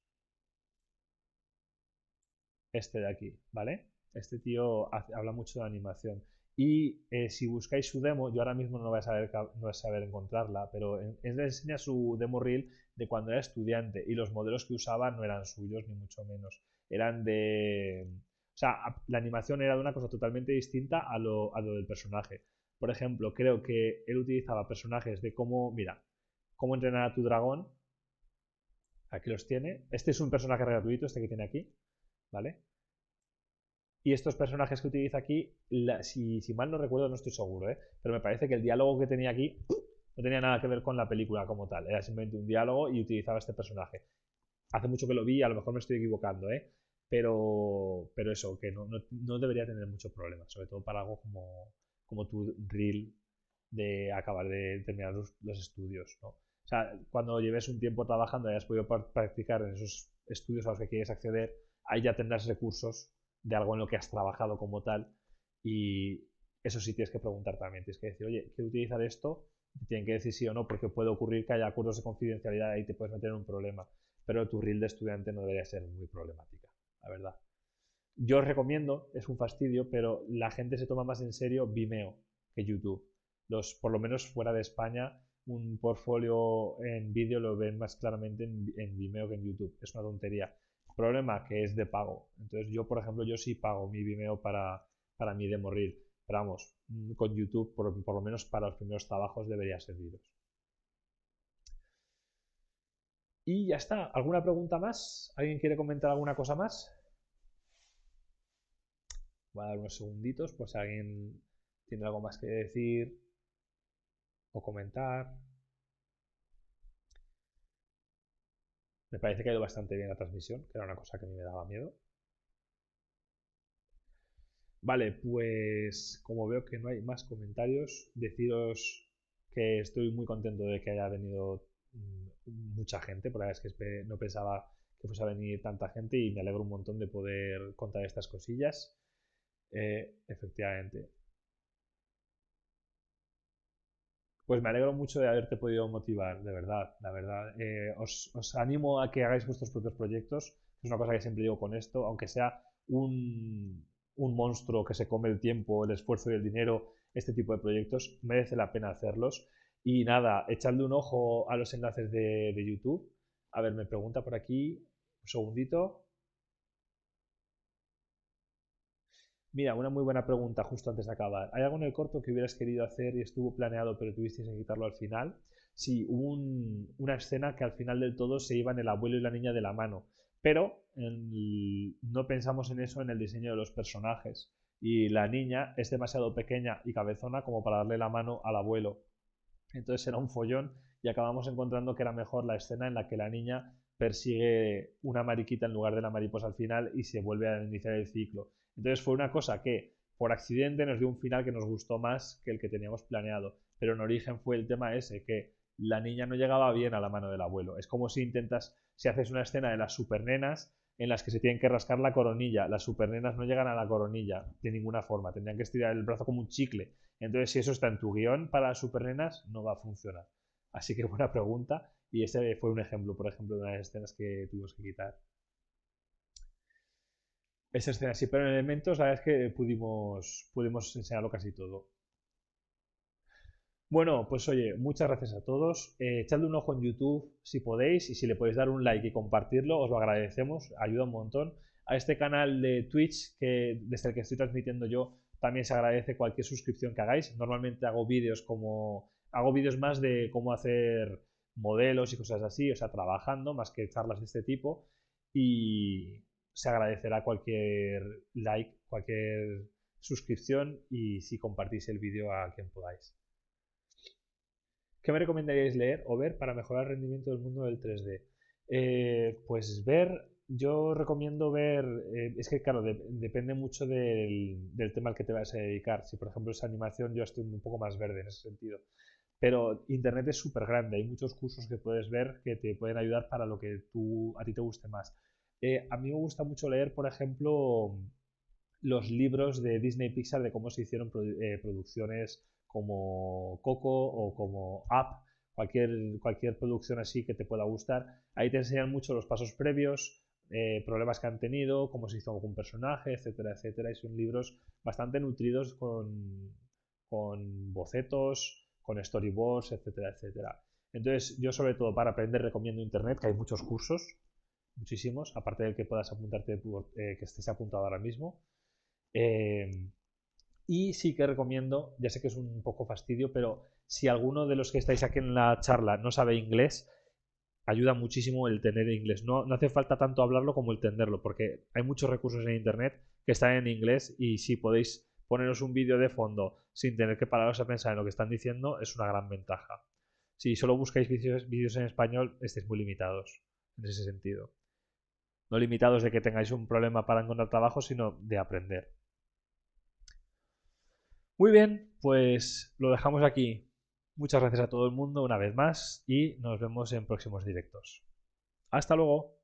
Este de aquí, ¿vale? Este tío habla mucho de animación. Y si buscáis su demo, yo ahora mismo no voy a saber encontrarla, pero él enseña su demo reel de cuando era estudiante y los modelos que usaba no eran suyos, ni mucho menos. Eran de... O sea, la animación era de una cosa totalmente distinta a lo del personaje. Por ejemplo, creo que él utilizaba personajes de cómo, mira, cómo entrenar a tu dragón. Aquí los tiene. Este es un personaje gratuito, este que tiene aquí, ¿vale? Y estos personajes que utiliza aquí, si mal no recuerdo, no estoy seguro, ¿eh? Pero me parece que el diálogo que tenía aquí no tenía nada que ver con la película como tal. Era simplemente un diálogo y utilizaba este personaje. Hace mucho que lo vi, a lo mejor me estoy equivocando, ¿eh? Pero eso, que no debería tener mucho problema, sobre todo para algo como tu reel de acabar de terminar los estudios, ¿no? O sea, cuando lleves un tiempo trabajando y hayas podido practicar en esos estudios a los que quieres acceder, ahí ya tendrás recursos de algo en lo que has trabajado como tal y eso sí tienes que preguntar también, tienes que decir, oye, quiero utilizar esto, te tienen que decir sí o no, porque puede ocurrir que haya acuerdos de confidencialidad y te puedes meter en un problema, pero tu reel de estudiante no debería ser muy problemática, la verdad. Yo os recomiendo, es un fastidio, pero la gente se toma más en serio Vimeo que YouTube. Por lo menos fuera de España, un portfolio en vídeo lo ven más claramente en Vimeo que en YouTube. Es una tontería. Problema que es de pago. Entonces yo, por ejemplo, yo sí pago mi Vimeo para mi demo reel. Pero vamos, con YouTube, por lo menos para los primeros trabajos, debería serviros. Y ya está. ¿Alguna pregunta más? ¿Alguien quiere comentar alguna cosa más? Voy a dar unos segunditos por si alguien tiene algo más que decir o comentar. Me parece que ha ido bastante bien la transmisión, que era una cosa que a mí me daba miedo. Vale, pues como veo que no hay más comentarios, deciros que estoy muy contento de que haya venido mucha gente, porque la verdad es que no pensaba que fuese a venir tanta gente y me alegro un montón de poder contar estas cosillas. Efectivamente. Pues me alegro mucho de haberte podido motivar, de verdad, la verdad. Os animo a que hagáis vuestros propios proyectos, es una cosa que siempre digo con esto, aunque sea un monstruo que se come el tiempo, el esfuerzo y el dinero, este tipo de proyectos, merece la pena hacerlos. Y nada, echadle un ojo a los enlaces de YouTube. A ver, me pregunta por aquí, un segundito. Mira, una muy buena pregunta justo antes de acabar. ¿Hay algo en el corto que hubieras querido hacer y estuvo planeado pero tuvisteis que quitarlo al final? Sí, hubo una escena que al final del todo se iban el abuelo y la niña de la mano, pero no pensamos en eso en el diseño de los personajes. Y la niña es demasiado pequeña y cabezona como para darle la mano al abuelo. Entonces era un follón y acabamos encontrando que era mejor la escena en la que la niña persigue una mariquita en lugar de la mariposa al final y se vuelve a iniciar el ciclo. Entonces fue una cosa que por accidente nos dio un final que nos gustó más que el que teníamos planeado. Pero en origen fue el tema ese, que la niña no llegaba bien a la mano del abuelo. Es como si haces una escena de las supernenas en las que se tienen que rascar la coronilla. Las supernenas no llegan a la coronilla de ninguna forma. Tendrían que estirar el brazo como un chicle. Entonces, si eso está en tu guión para las supernenas, no va a funcionar. Así que buena pregunta. Y ese fue un ejemplo, por ejemplo, de las escenas que tuvimos que quitar. Esa escena sí, pero en elementos la verdad es que pudimos enseñarlo casi todo. Bueno, pues oye, muchas gracias a todos. Echadle un ojo en YouTube si podéis y si le podéis dar un like y compartirlo, os lo agradecemos, ayuda un montón. A este canal de Twitch, desde el que estoy transmitiendo yo, también se agradece cualquier suscripción que hagáis. Normalmente hago vídeos más de cómo hacer modelos y cosas así, o sea, trabajando más que charlas de este tipo. Y se agradecerá cualquier like, cualquier suscripción y si compartís el vídeo a quien podáis. ¿Qué me recomendaríais leer o ver para mejorar el rendimiento del mundo del 3D? Pues yo recomiendo ver, es que claro, depende mucho del tema al que te vas a dedicar. Si por ejemplo es animación, yo estoy un poco más verde en ese sentido. Pero Internet es súper grande, hay muchos cursos que puedes ver que te pueden ayudar para lo que a ti te guste más. A mí me gusta mucho leer, por ejemplo, los libros de Disney y Pixar de cómo se hicieron producciones como Coco o como Up, cualquier producción así que te pueda gustar. Ahí te enseñan mucho los pasos previos, problemas que han tenido, cómo se hizo algún personaje, etcétera, etcétera. Y son libros bastante nutridos con bocetos, con storyboards, etcétera, etcétera. Entonces, yo sobre todo para aprender recomiendo Internet, que hay muchos cursos, muchísimos, aparte del que puedas apuntarte, que estés apuntado ahora mismo. Y sí que recomiendo, ya sé que es un poco fastidio, pero si alguno de los que estáis aquí en la charla no sabe inglés, ayuda muchísimo el tener inglés. No hace falta tanto hablarlo como entenderlo, porque hay muchos recursos en Internet que están en inglés y si podéis poneros un vídeo de fondo sin tener que pararos a pensar en lo que están diciendo, es una gran ventaja. Si solo buscáis vídeos en español, estáis muy limitados en ese sentido. No limitados de que tengáis un problema para encontrar trabajo, sino de aprender. Muy bien, pues lo dejamos aquí. Muchas gracias a todo el mundo una vez más y nos vemos en próximos directos. Hasta luego.